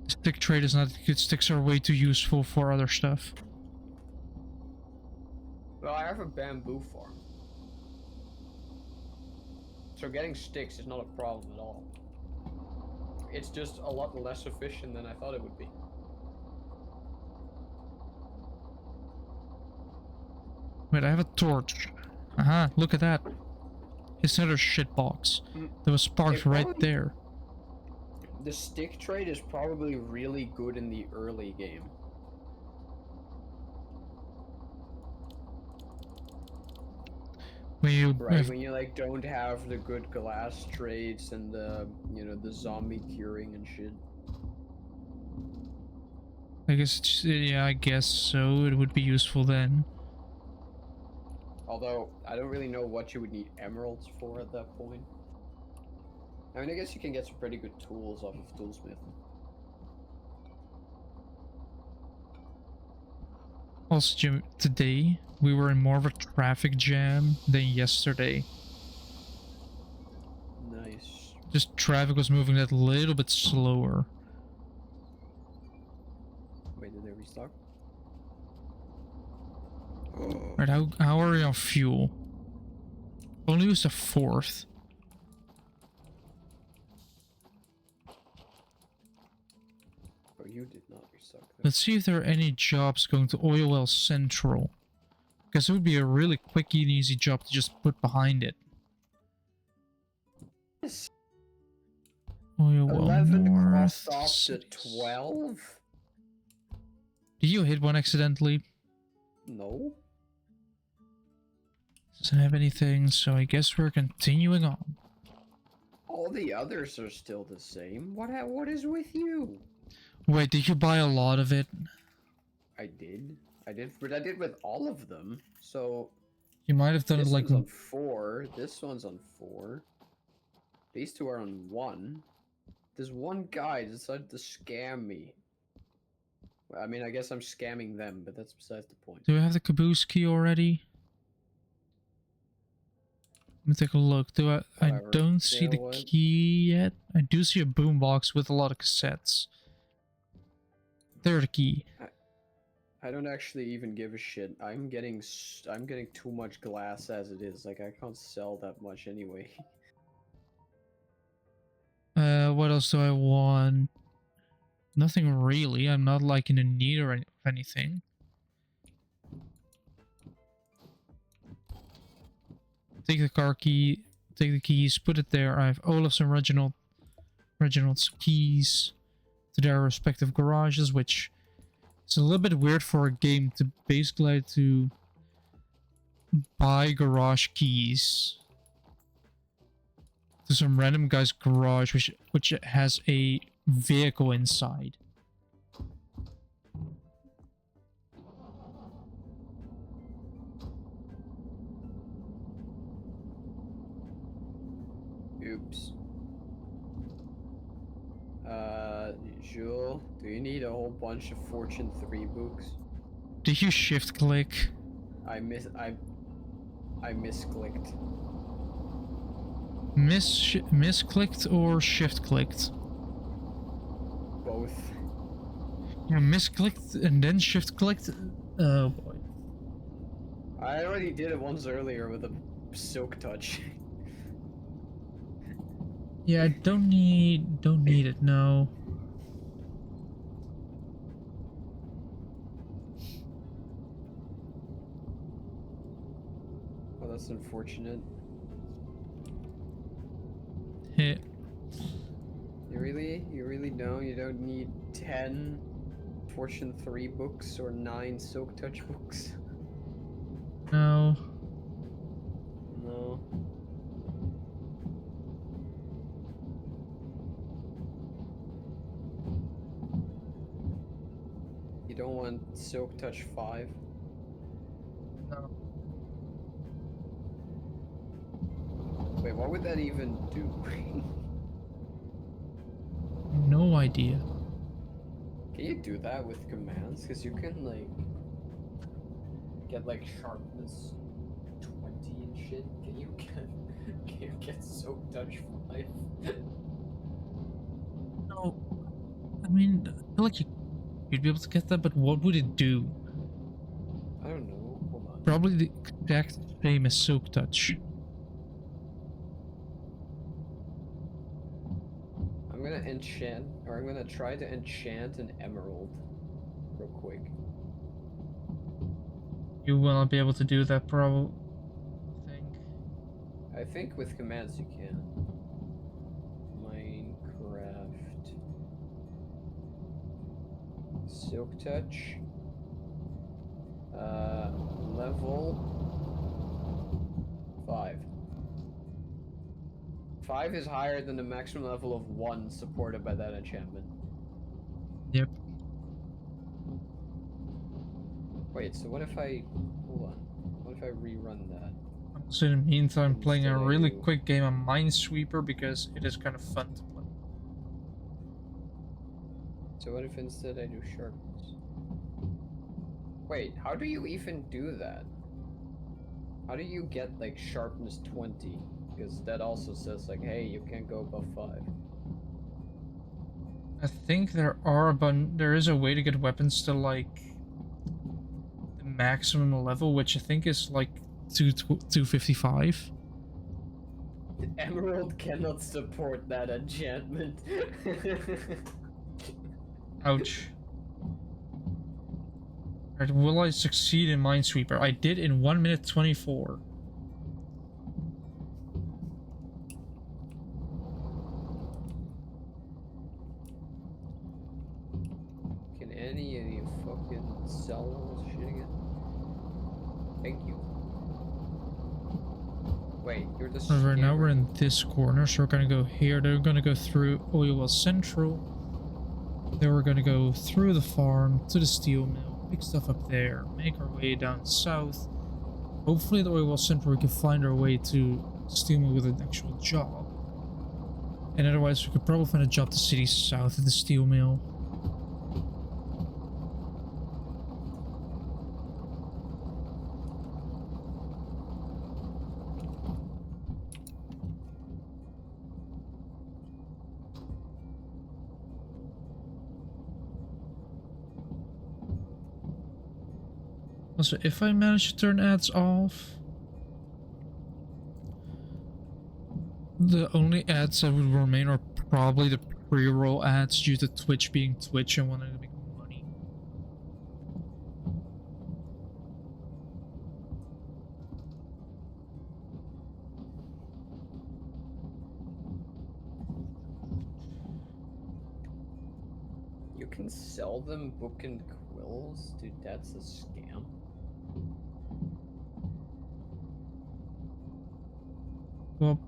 Speaker 1: Stick trade is not good. Sticks are way too useful for other stuff.
Speaker 2: Well, I have a bamboo farm. So getting sticks is not a problem at all. It's just a lot less efficient than I thought it would be.
Speaker 1: Wait, I have a torch. Look at that. It's another shitbox. That was sparked right there.
Speaker 2: The stick trade is probably really good in the early game.
Speaker 1: When you
Speaker 2: When you like don't have the good glass trades and the the zombie curing and shit.
Speaker 1: I guess yeah, I guess so. It would be useful then.
Speaker 2: Although I don't really know what you would need emeralds for at that point. I mean, I guess you can get some pretty good tools off of Toolsmith.
Speaker 1: Also, Jim, today we were in more of a traffic jam than yesterday.
Speaker 2: Nice.
Speaker 1: Just traffic was moving that little bit slower.
Speaker 2: Wait, did they restock?
Speaker 1: Right, how are we on fuel? Only used a fourth.
Speaker 2: Oh, you did not restock that.
Speaker 1: Let's see if there are any jobs going to Oil Well Central. Because it would be a really quick and easy job to just put behind it. Oil Well
Speaker 2: 11
Speaker 1: North.
Speaker 2: crossed off to 12?
Speaker 1: Did you hit one accidentally?
Speaker 2: No.
Speaker 1: Doesn't have anything, so I guess we're continuing on.
Speaker 2: all the others are still the same. What is with you?
Speaker 1: Wait, did you buy a lot of it?
Speaker 2: I did, but I did with all of them. So
Speaker 1: You might have done it
Speaker 2: this
Speaker 1: like
Speaker 2: one's on 4. This one's on 4. These two are on 1. This one guy decided to scam me. Well, I mean, I guess I'm scamming them, but that's besides the point.
Speaker 1: Do I have the caboose key already? Let me take a look. I
Speaker 2: Whatever.
Speaker 1: don't see
Speaker 2: You know
Speaker 1: the
Speaker 2: what?
Speaker 1: key yet. I do see a boombox with a lot of cassettes. There's the key.
Speaker 2: I don't actually even give a shit. I'm getting too much glass as it is. Like, I can't sell that much anyway.
Speaker 1: What else do I want? Nothing really. I'm not like in a need or anything. Take the car key, take the keys, put it there. I have Olaf's and Reginald's keys to their respective garages, which is a little bit weird for a game to basically to buy garage keys to some random guy's garage which has a vehicle inside.
Speaker 2: Oops. Jules, do you need a whole bunch of Fortune 3 books?
Speaker 1: Did you shift click?
Speaker 2: I misclicked.
Speaker 1: Misclicked or shift clicked?
Speaker 2: Both.
Speaker 1: You misclicked and then shift clicked? Oh boy.
Speaker 2: I already did it once earlier with a silk touch.
Speaker 1: Yeah, I don't need it, no.
Speaker 2: Well, that's unfortunate.
Speaker 1: Yeah.
Speaker 2: You really know you don't need 10 Fortune 3 books or 9 silk touch books?
Speaker 1: No.
Speaker 2: No. You don't want silk touch 5?
Speaker 1: No.
Speaker 2: Wait, what would that even do?
Speaker 1: No idea.
Speaker 2: Can you do that with commands? Because you can, like, get, like, sharpness 20 and shit. Can you get silk touch 5?
Speaker 1: No. I mean, I feel like you'd be able to get that, but what would it do?
Speaker 2: I don't know. Hold on.
Speaker 1: Probably the exact same as Silk Touch.
Speaker 2: I'm gonna enchant, or I'm gonna try to enchant an emerald real quick.
Speaker 1: You will not be able to do that, probably.
Speaker 2: I think with commands you can. Minecraft. Silk touch. Level 5. 5 is higher than the maximum level of 1 supported by that enchantment.
Speaker 1: Yep.
Speaker 2: Wait, so what if I... Hold on. What if I rerun that?
Speaker 1: So in the meantime, playing a
Speaker 2: Instead I
Speaker 1: really
Speaker 2: do-
Speaker 1: quick game of Minesweeper because it is kind of fun to play.
Speaker 2: So what if instead I do sharpness? Wait, how do you even do that? How do you get, like, sharpness 20? Because that also says, like, hey, you can't go above 5.
Speaker 1: I think there is a way to get weapons to like the maximum level, which I think is like 255.
Speaker 2: The emerald cannot support that enchantment.
Speaker 1: Ouch. Alright, will I succeed in Minesweeper? I did in 1 minute 24.
Speaker 2: Can any of you fucking sell all this shit again? Thank you. Wait, you're the
Speaker 1: Right now we're
Speaker 2: scammer.
Speaker 1: in this corner, so we're gonna go here. Then we're gonna go through Oil Well Central. Then we're gonna go through the farm to the steel mill, pick stuff up there, make our way down south. Hopefully at Oil Well Central we can find our way to steel mill with an actual job. And otherwise we could probably find a job to city south of the steel mill. Also, if I manage to turn ads off, the only ads that would remain are probably the pre-roll ads due to Twitch being Twitch and wanting to make money.
Speaker 2: You can sell them book and quills? Dude, that's a scam.
Speaker 1: Well,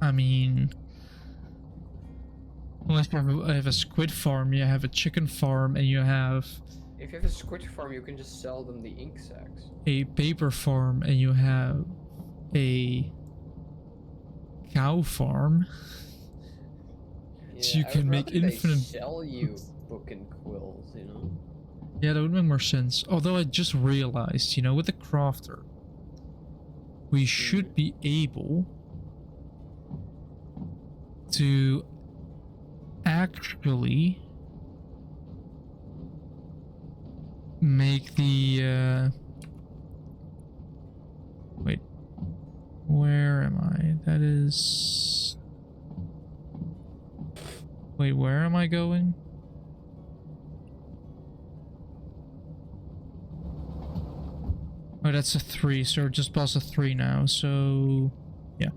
Speaker 1: I mean, unless you have a squid farm, you have a chicken farm, and you have
Speaker 2: If you have a squid farm, you can just sell them the ink sacs.
Speaker 1: a paper farm, and you have a cow farm.
Speaker 2: Yeah,
Speaker 1: So you
Speaker 2: I
Speaker 1: can
Speaker 2: would
Speaker 1: make
Speaker 2: rather they
Speaker 1: infinite-
Speaker 2: sell you book and quills, you know?
Speaker 1: Yeah, that would make more sense. Although I just realized, you know, with the crafter, we should be able to actually make the wait, where am I? That is, wait, where am I going? Oh, that's a 3, so we're just past a 3 now, so yeah.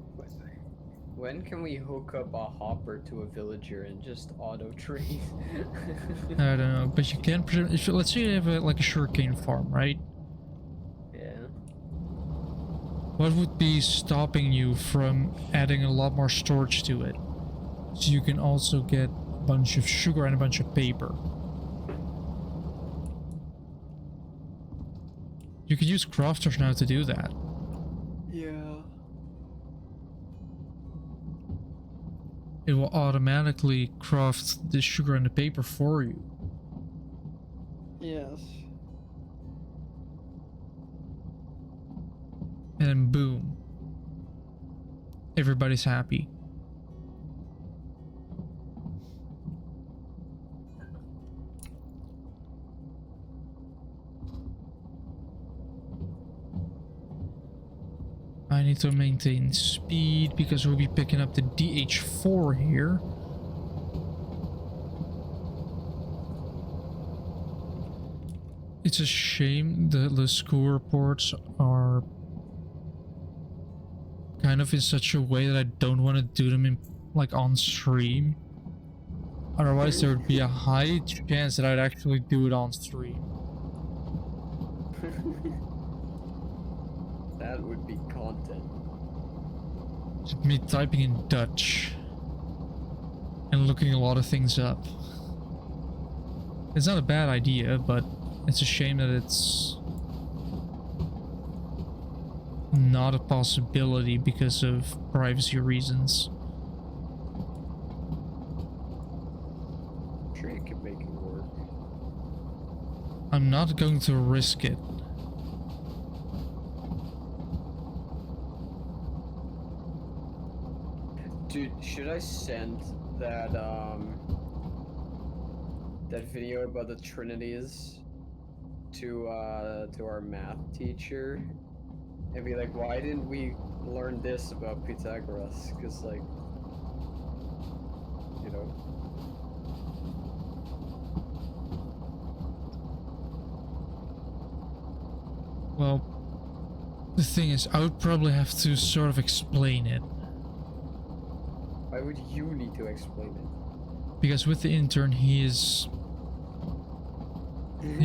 Speaker 2: When can we hook up a hopper to a villager and just auto trade?
Speaker 1: I don't know, but you can, if, let's say you have like a sugarcane farm, right?
Speaker 2: Yeah.
Speaker 1: What would be stopping you from adding a lot more storage to it? So you can also get a bunch of sugar and a bunch of paper. You could use crafters now to do that.
Speaker 2: Yeah.
Speaker 1: It will automatically craft the sugar and the paper for you.
Speaker 2: Yes.
Speaker 1: And then boom. Everybody's happy. I need to maintain speed because we'll be picking up the DH4 here. It's a shame that the school reports are kind of in such a way that I don't want to do them in like on stream. Otherwise there would be a high chance that I'd actually do it on stream.
Speaker 2: That would be content.
Speaker 1: Just me typing in Dutch and looking a lot of things up. It's not a bad idea, but it's a shame that it's not a possibility because of privacy reasons.
Speaker 2: I'm sure you can make it work.
Speaker 1: I'm not going to risk it.
Speaker 2: Dude, should I send that that video about the trinities to our math teacher and be like, why didn't we learn this about Pythagoras? Because, like, you know.
Speaker 1: Well, the thing is, I would probably have to sort of explain it.
Speaker 2: Why would you need to explain it?
Speaker 1: Because with the intern, he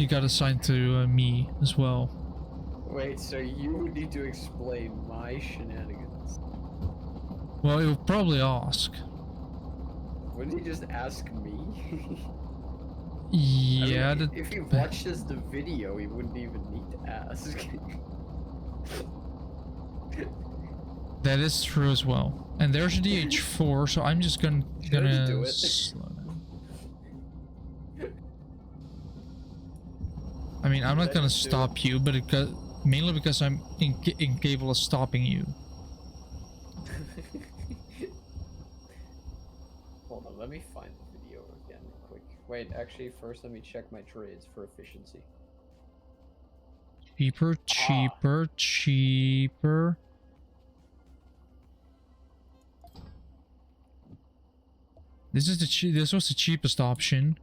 Speaker 1: got assigned to me as well.
Speaker 2: Wait, so you need to explain my shenanigans.
Speaker 1: Well, you'll probably ask.
Speaker 2: Wouldn't he just ask me?
Speaker 1: Yeah,
Speaker 2: I mean,
Speaker 1: that,
Speaker 2: if he watches the video, he wouldn't even need to ask.
Speaker 1: that is true as well. And there's the H4, so I'm just gonna
Speaker 2: do it.
Speaker 1: slow down. I mean, I'm not gonna stop you, but mainly because I'm incapable of stopping you.
Speaker 2: Hold on, let me find the video again real quick. Wait, actually, first let me check my trades for efficiency.
Speaker 1: Cheaper, cheaper, cheaper. This is this was the cheapest option.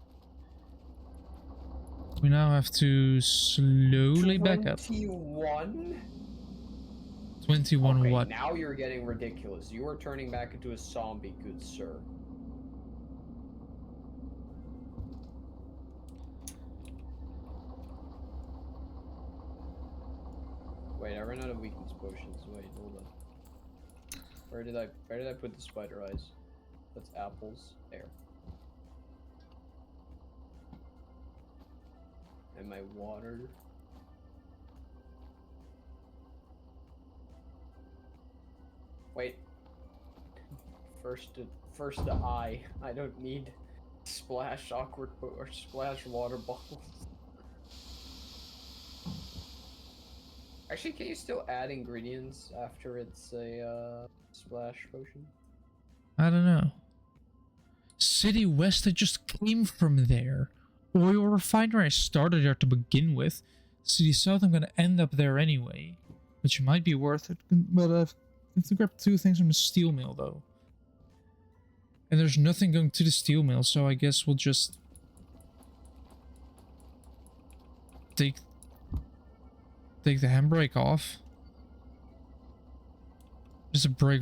Speaker 1: We now have to slowly back up.
Speaker 2: 21?
Speaker 1: 21
Speaker 2: okay,
Speaker 1: what?
Speaker 2: Now you're getting ridiculous. You are turning back into a zombie, good sir. Wait, I ran out of weakness potions. Wait, hold on. Where did I put the spider eyes? That's apples. There. And my water. Wait. First the eye. I don't need splash awkward or splash water bottles. Actually, can you still add ingredients after it's a splash potion?
Speaker 1: I don't know. City West, I just came from there. Oil refinery, I started there to begin with. City South, I'm gonna end up there anyway. Which might be worth it, but I have to grab 2 things from the steel mill though. And there's nothing going to the steel mill, so I guess we'll just take the handbrake off. Just a brake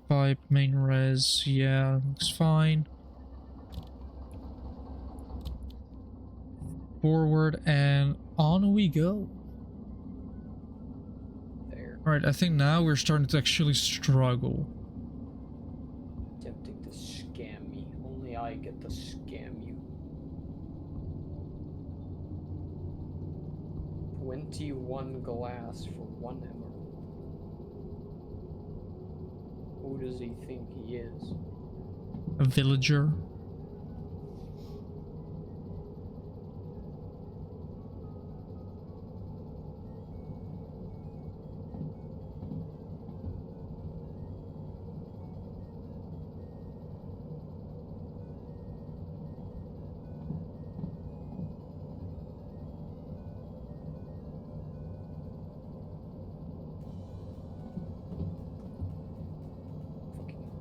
Speaker 1: pipe, main res, yeah, looks fine. Forward and on we go.
Speaker 2: There.
Speaker 1: Alright, I think now we're starting to actually struggle.
Speaker 2: Tempting to scam me. Only I get to scam you. 21 glass for 1 emerald. Who does he think he is?
Speaker 1: A villager.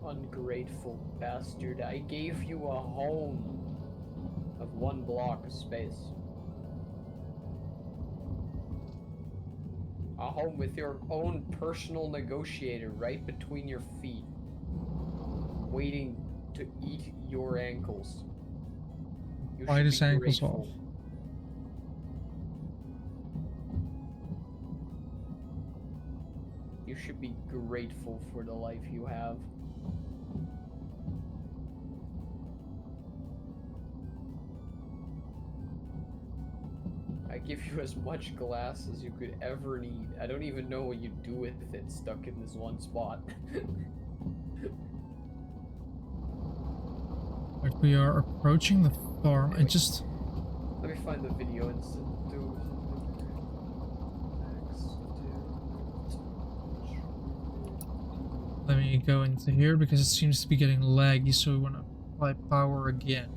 Speaker 2: Ungrateful bastard. I gave you a home of 1 block of space. A home with your own personal negotiator right between your feet, waiting to eat your ankles. You
Speaker 1: Bite
Speaker 2: should
Speaker 1: his
Speaker 2: be
Speaker 1: ankles
Speaker 2: grateful.
Speaker 1: off.
Speaker 2: You should be grateful for the life you have. I give you as much glass as you could ever need. I don't even know what you do with it stuck in this one spot.
Speaker 1: Like we are approaching the farm. I just...
Speaker 2: Let me find the video and do
Speaker 1: Let me go into here because it seems to be getting laggy, so we want to apply power again.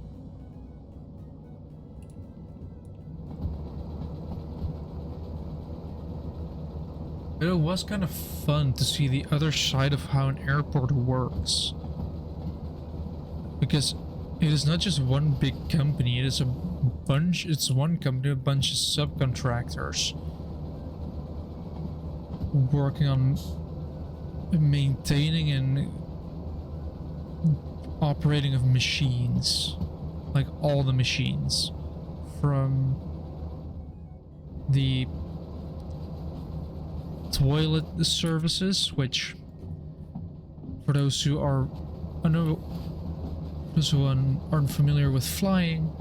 Speaker 1: But it was kind of fun to see the other side of how an airport works. Because it is not just one big company, it's one company, a bunch of subcontractors working on maintaining and operating of machines, like all the machines, from the toilet services, which, for those who are those who aren't familiar with flying,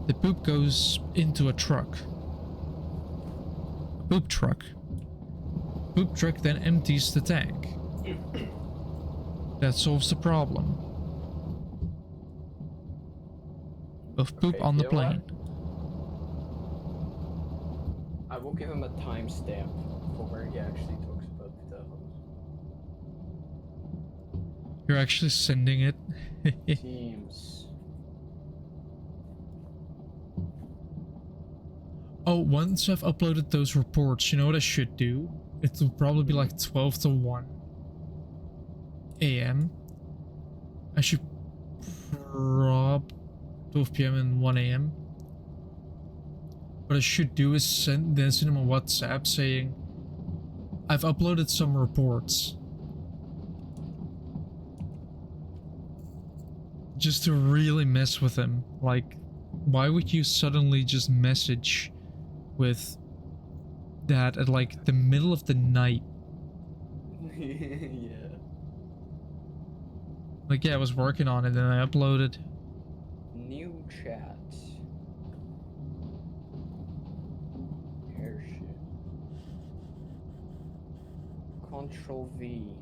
Speaker 1: the poop goes into a truck. A poop truck. Poop truck then empties the tank. That solves the problem of poop on the plane.
Speaker 2: I will give him a timestamp for where he actually talks about the devils.
Speaker 1: You're actually sending it.
Speaker 2: Teams.
Speaker 1: Oh, once I've uploaded those reports, you know what I should do? It will probably be like 12 to 1 a.m. I should 12 p.m. and 1 a.m. What I should do is send him a WhatsApp saying, I've uploaded some reports. Just to really mess with him. Like, why would you suddenly just message with that at like the middle of the night?
Speaker 2: Yeah.
Speaker 1: Like, yeah, I was working on it and I uploaded.
Speaker 2: New chat. Airship. Control V.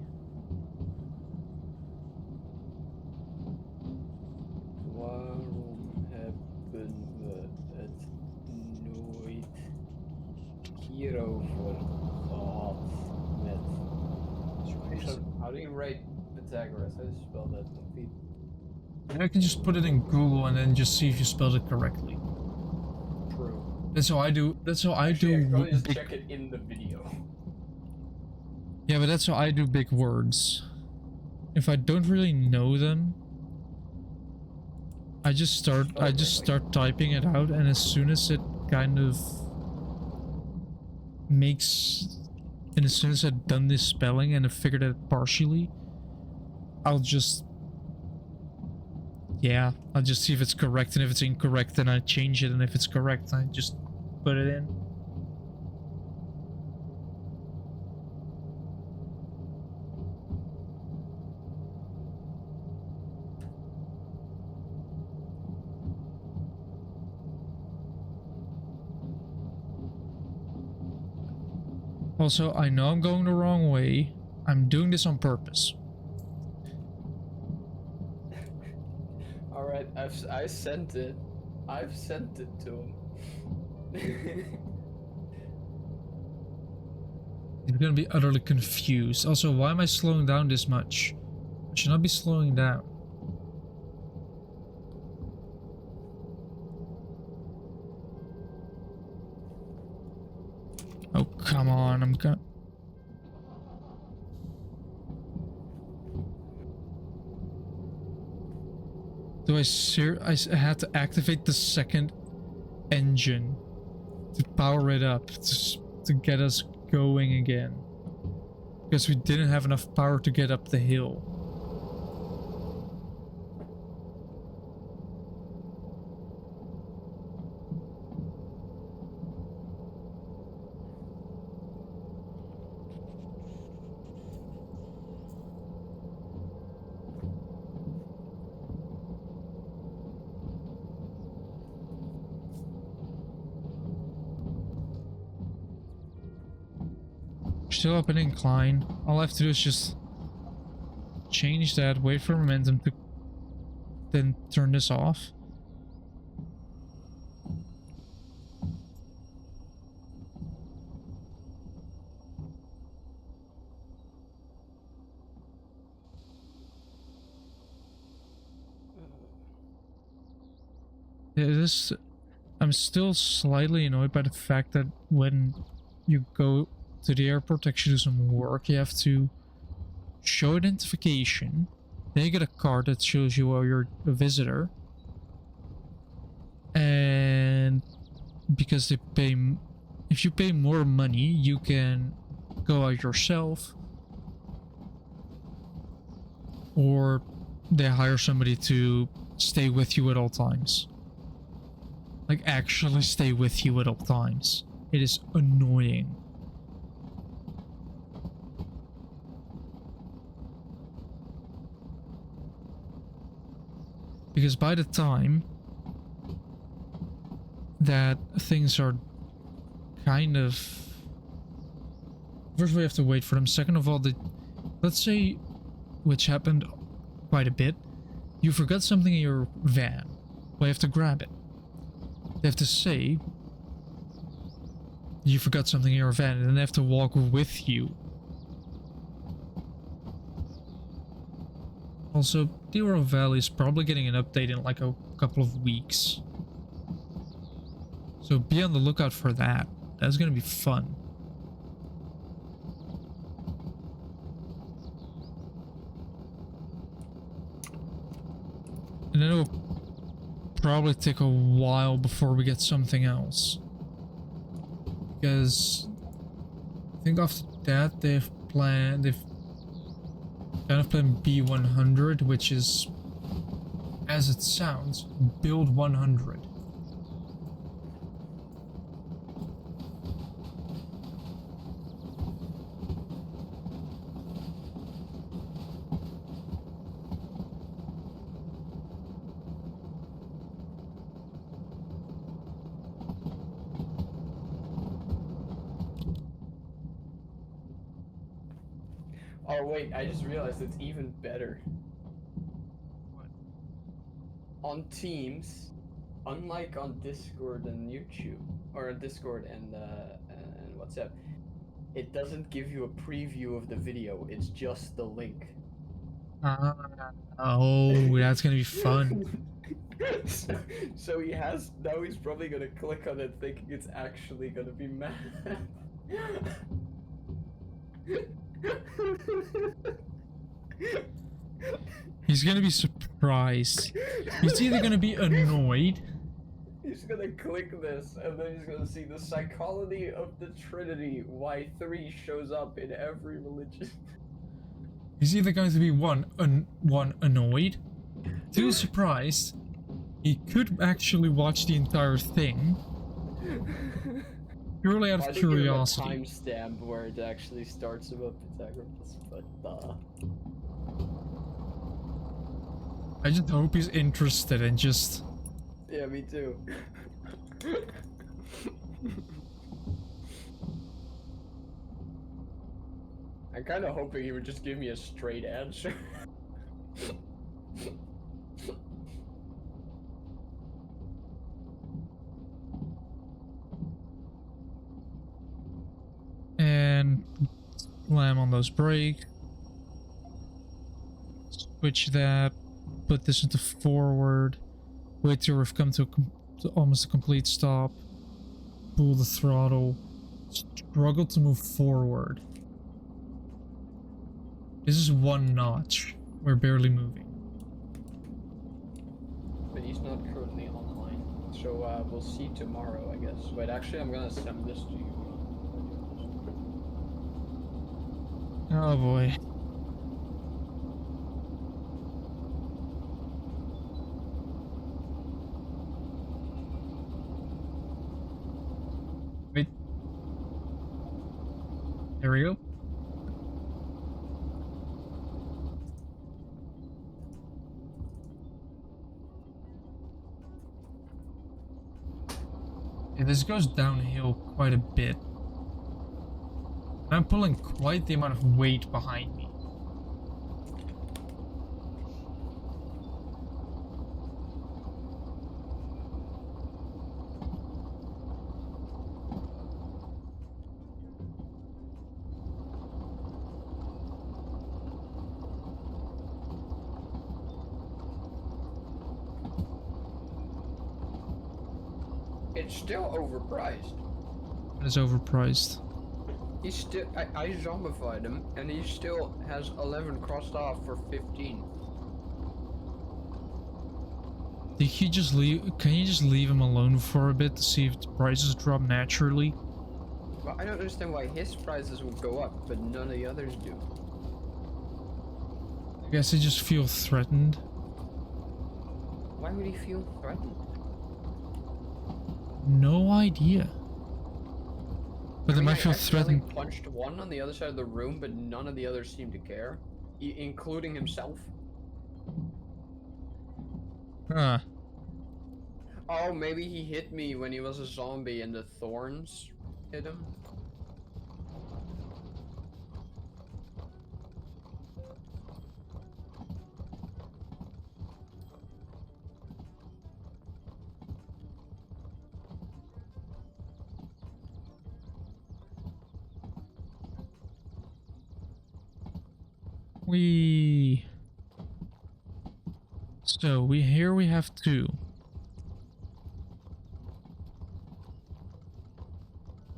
Speaker 2: Waarom hebben we het nooit hierover gehad met... How do you write Pythagoras? How do you spell that?
Speaker 1: I can just put it in Google and then just see if you spelled it correctly.
Speaker 2: True.
Speaker 1: That's how I do. That's how I do.
Speaker 2: I can probably just
Speaker 1: big,
Speaker 2: check it in the video.
Speaker 1: yeah, but that's how I do big words. If I don't really know them, I just start typing it out, and as soon as it kind of makes, and as soon as I've done this spelling and I've figured it partially, I'll just see if it's correct, and if it's incorrect then I change it, and if it's correct I just put it in. Also, I know I'm going the wrong way. I'm doing this on purpose.
Speaker 2: Alright, I sent it. I've sent it to him.
Speaker 1: He's gonna be utterly confused. Also, why am I slowing down this much? I should not be slowing down. Oh, come on, I'm gonna... Do I had to activate the second engine to power it up to get us going again. Because we didn't have enough power to get up the hill. Still up an incline. All I have to do is just change that, wait for momentum to then turn this off. I'm still slightly annoyed by the fact that when you go to the airport to actually do some work, you have to show identification, then you get a card that shows you you're a visitor, and because they pay, if you pay more money you can go out yourself, or they hire somebody to stay with you at all times. Like, actually stay with you at all times. It is annoying. Because by the time that things are kind of... First we have to wait for them. Second of all, let's say, which happened quite a bit, you forgot something in your van. Well, you have to grab it. They have to say you forgot something in your van, and then they have to walk with you. Also, Derail Valley is probably getting an update in like a couple of weeks. So be on the lookout for that. That's gonna be fun. And then it'll probably take a while before we get something else. Because I think after that they've kind of planned B100, which is, as it sounds, build 100.
Speaker 2: Oh wait, I just realized it's even better.
Speaker 1: What?
Speaker 2: On Teams, unlike on Discord and YouTube, or Discord and WhatsApp, it doesn't give you a preview of the video, it's just the link.
Speaker 1: Oh, that's gonna be fun.
Speaker 2: So now he's probably gonna click on it thinking it's actually gonna be mad.
Speaker 1: He's gonna be surprised. He's either gonna be annoyed.
Speaker 2: He's gonna click this, and then he's gonna see the psychology of the Trinity, why 3 shows up in every religion.
Speaker 1: He's either going to be one annoyed, 2 surprised. He could actually watch the entire thing purely out of curiosity.
Speaker 2: Timestamp where it actually starts about Pythagoras, but
Speaker 1: I just hope he's interested and just...
Speaker 2: Yeah, me too. I'm kind of hoping he would just give me a straight answer.
Speaker 1: And slam on those brakes. Switch that. Put this into forward. Wait till we've come to almost a complete stop. Pull the throttle. Struggle to move forward. This is 1 notch. We're barely moving.
Speaker 2: But he's not currently online. So we'll see tomorrow, I guess. Wait, actually I'm gonna send this to you.
Speaker 1: Oh boy. Wait. There we go. Yeah, this goes downhill quite a bit. I'm pulling quite the amount of weight behind me.
Speaker 2: It's still overpriced.
Speaker 1: It is overpriced.
Speaker 2: He's still. I zombified him, and he still has 11 crossed off for 15.
Speaker 1: Did he just leave? Can you just leave him alone for a bit to see if the prices drop naturally?
Speaker 2: Well, I don't understand why his prices would go up, but none of the others do.
Speaker 1: I guess I just feel threatened.
Speaker 2: Why would he feel threatened?
Speaker 1: No idea. But they might feel threatened.
Speaker 2: I punched one on the other side of the room, but none of the others seem to care, including himself.
Speaker 1: Huh.
Speaker 2: Oh, maybe he hit me when he was a zombie and the thorns hit him.
Speaker 1: So here we have two.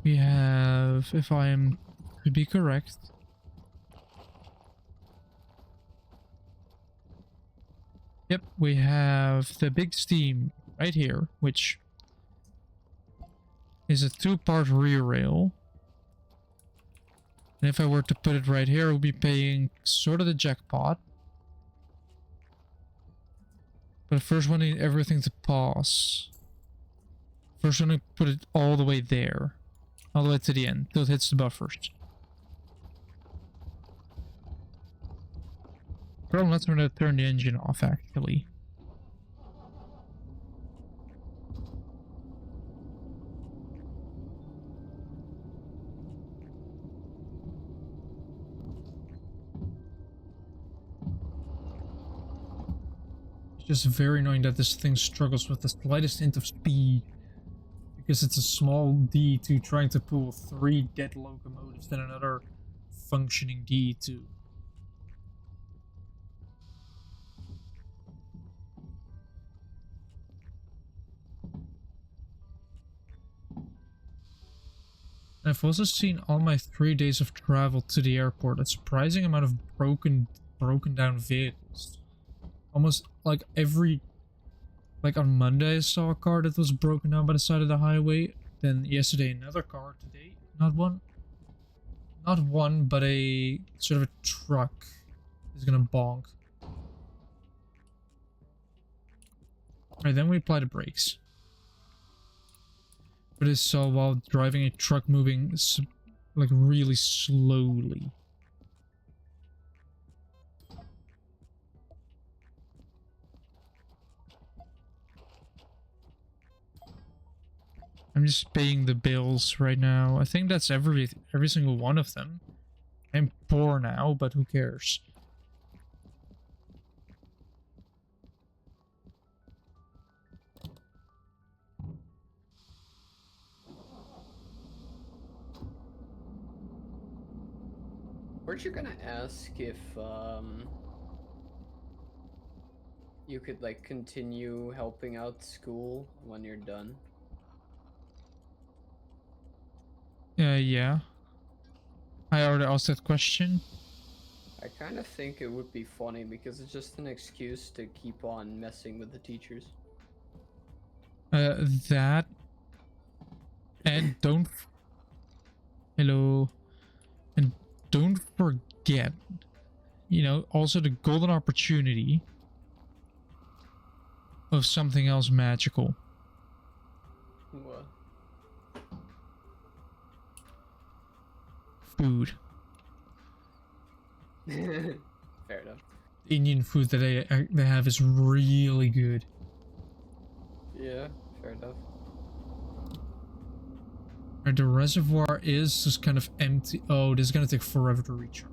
Speaker 1: We have, if I am to be correct, yep, we have the big steam right here, which is a two-part rear rail. And if I were to put it right here, I would be paying sort of the jackpot. But first I need everything to pause. First I want to put it all the way there. All the way to the end, till it hits the buffers. Problem, let's try to turn the engine off, actually. It's just very annoying that this thing struggles with the slightest hint of speed. Because it's a small D2 trying to pull 3 dead locomotives and another functioning D2. I've also seen on my 3 days of travel to the airport a surprising amount of broken down vehicles. Almost like like on Monday I saw a car that was broken down by the side of the highway. Then yesterday another car. Today not one, but a sort of a truck is gonna bonk. Alright, then we apply the brakes. But it's so while driving a truck moving like really slowly. I'm just paying the bills right now. I think that's every single one of them. I'm poor now, but who cares?
Speaker 2: Weren't you gonna ask if you could like continue helping out school when you're done?
Speaker 1: Yeah. I already asked that question.
Speaker 2: I kind of think it would be funny because it's just an excuse to keep on messing with the teachers.
Speaker 1: That. And don't... Hello. And don't forget, you know, also the golden opportunity of something else magical.
Speaker 2: What?
Speaker 1: Food.
Speaker 2: Fair enough.
Speaker 1: Indian food that they have is really good.
Speaker 2: Yeah, fair enough.
Speaker 1: Right, the reservoir is just kind of empty. Oh, this is gonna take forever to recharge.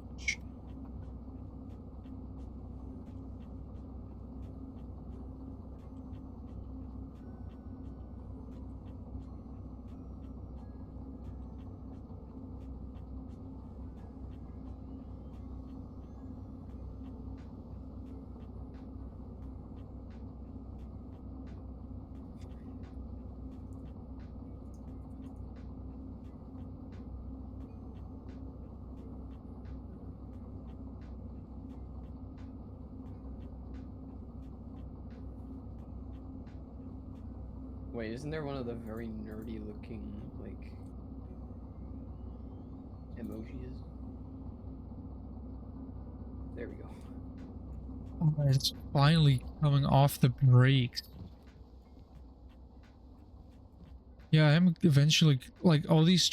Speaker 2: Wait, isn't there one of the very nerdy looking, like, emojis? There we go.
Speaker 1: Oh, it's finally coming off the brakes. Yeah, I'm eventually like all these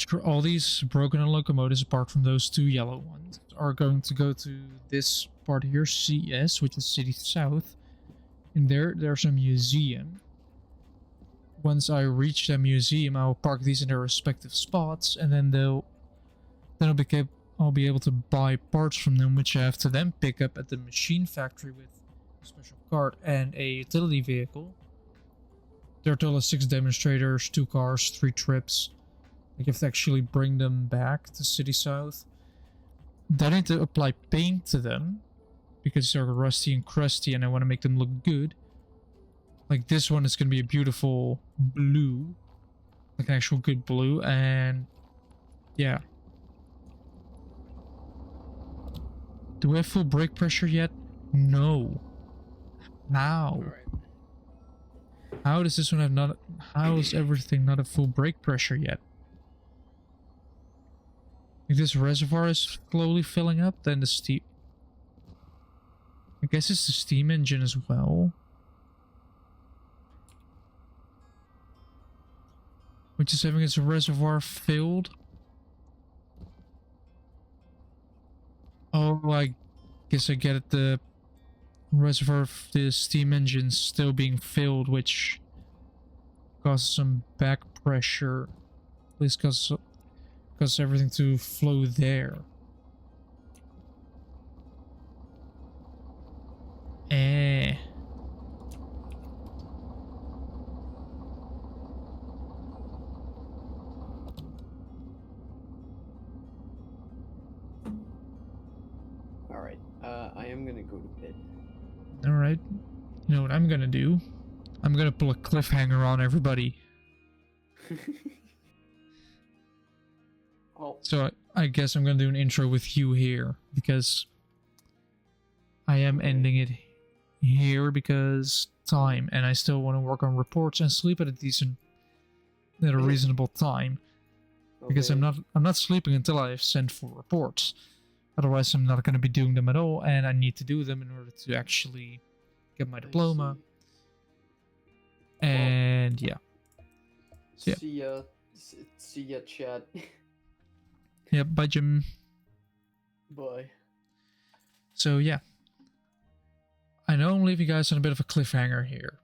Speaker 1: broken locomotives, apart from those 2 yellow ones, are going to go to this part here, CS, which is City South, And there's a museum. Once I reach that museum, I'll park these in their respective spots, and then I'll be able to buy parts from them, which I have to then pick up at the machine factory with a special cart and a utility vehicle. There are a total of 6 demonstrators, 2 cars, 3 trips. I have to actually bring them back to City South. Then I need to apply paint to them because they're rusty and crusty and I want to make them look good. Like this one is going to be a beautiful blue, like an actual good blue, and yeah. Do we have full brake pressure yet? No. How?
Speaker 2: All right.
Speaker 1: How does this one have not? How is everything not at full brake pressure yet? If this reservoir is slowly filling up, then the steam. I guess it's the steam engine as well. Which is having its reservoir filled. Oh, I guess I get it. The reservoir of the steam engine still being filled, which causes some back pressure. At least causes everything to flow there.
Speaker 2: Alright, I am gonna go to bed.
Speaker 1: Alright. You know what I'm gonna do? I'm gonna pull a cliffhanger on everybody.
Speaker 2: Well,
Speaker 1: So I guess I'm gonna do an intro with you here because I am ending it here because time, and I still want to work on reports and sleep at a reasonable time. Because
Speaker 2: okay.
Speaker 1: I'm not sleeping until I've sent for reports. Otherwise I'm not gonna be doing them at all, and I need to do them in order to actually get my diploma. And yeah. Yeah.
Speaker 2: See ya, chat.
Speaker 1: Yeah, bye Jim.
Speaker 2: Bye.
Speaker 1: So yeah. I know I'm leaving you guys on a bit of a cliffhanger here.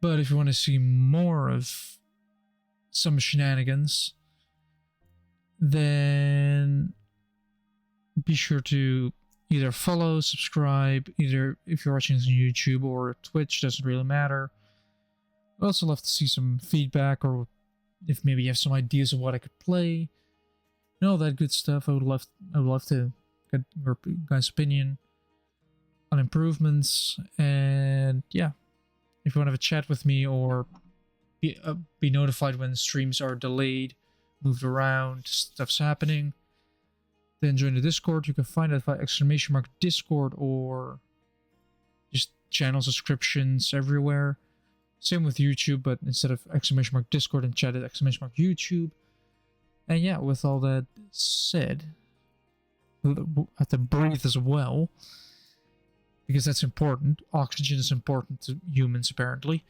Speaker 1: But if you want to see more of some shenanigans, then be sure to either follow, subscribe, either if you're watching this on YouTube or Twitch, doesn't really matter. I'd also love to see some feedback, or if maybe you have some ideas of what I could play and all that good stuff. I would love to get your guys' opinion on improvements. And yeah, if you want to have a chat with me or be notified when streams are delayed, moved around, stuff's happening, then join the Discord. You can find it via !Discord or just channel subscriptions everywhere. Same with YouTube, but instead of !Discord and chat at !YouTube. And yeah, with all that said, I have to breathe as well, because that's important. Oxygen is important to humans, apparently.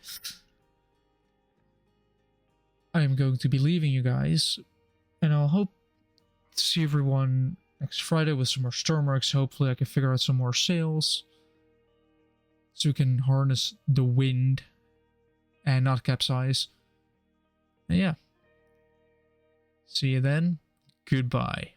Speaker 1: I am going to be leaving you guys, and I'll hope to see everyone next Friday with some more Stormworks. Hopefully I can figure out some more sails, so we can harness the wind and not capsize. And yeah. See you then. Goodbye.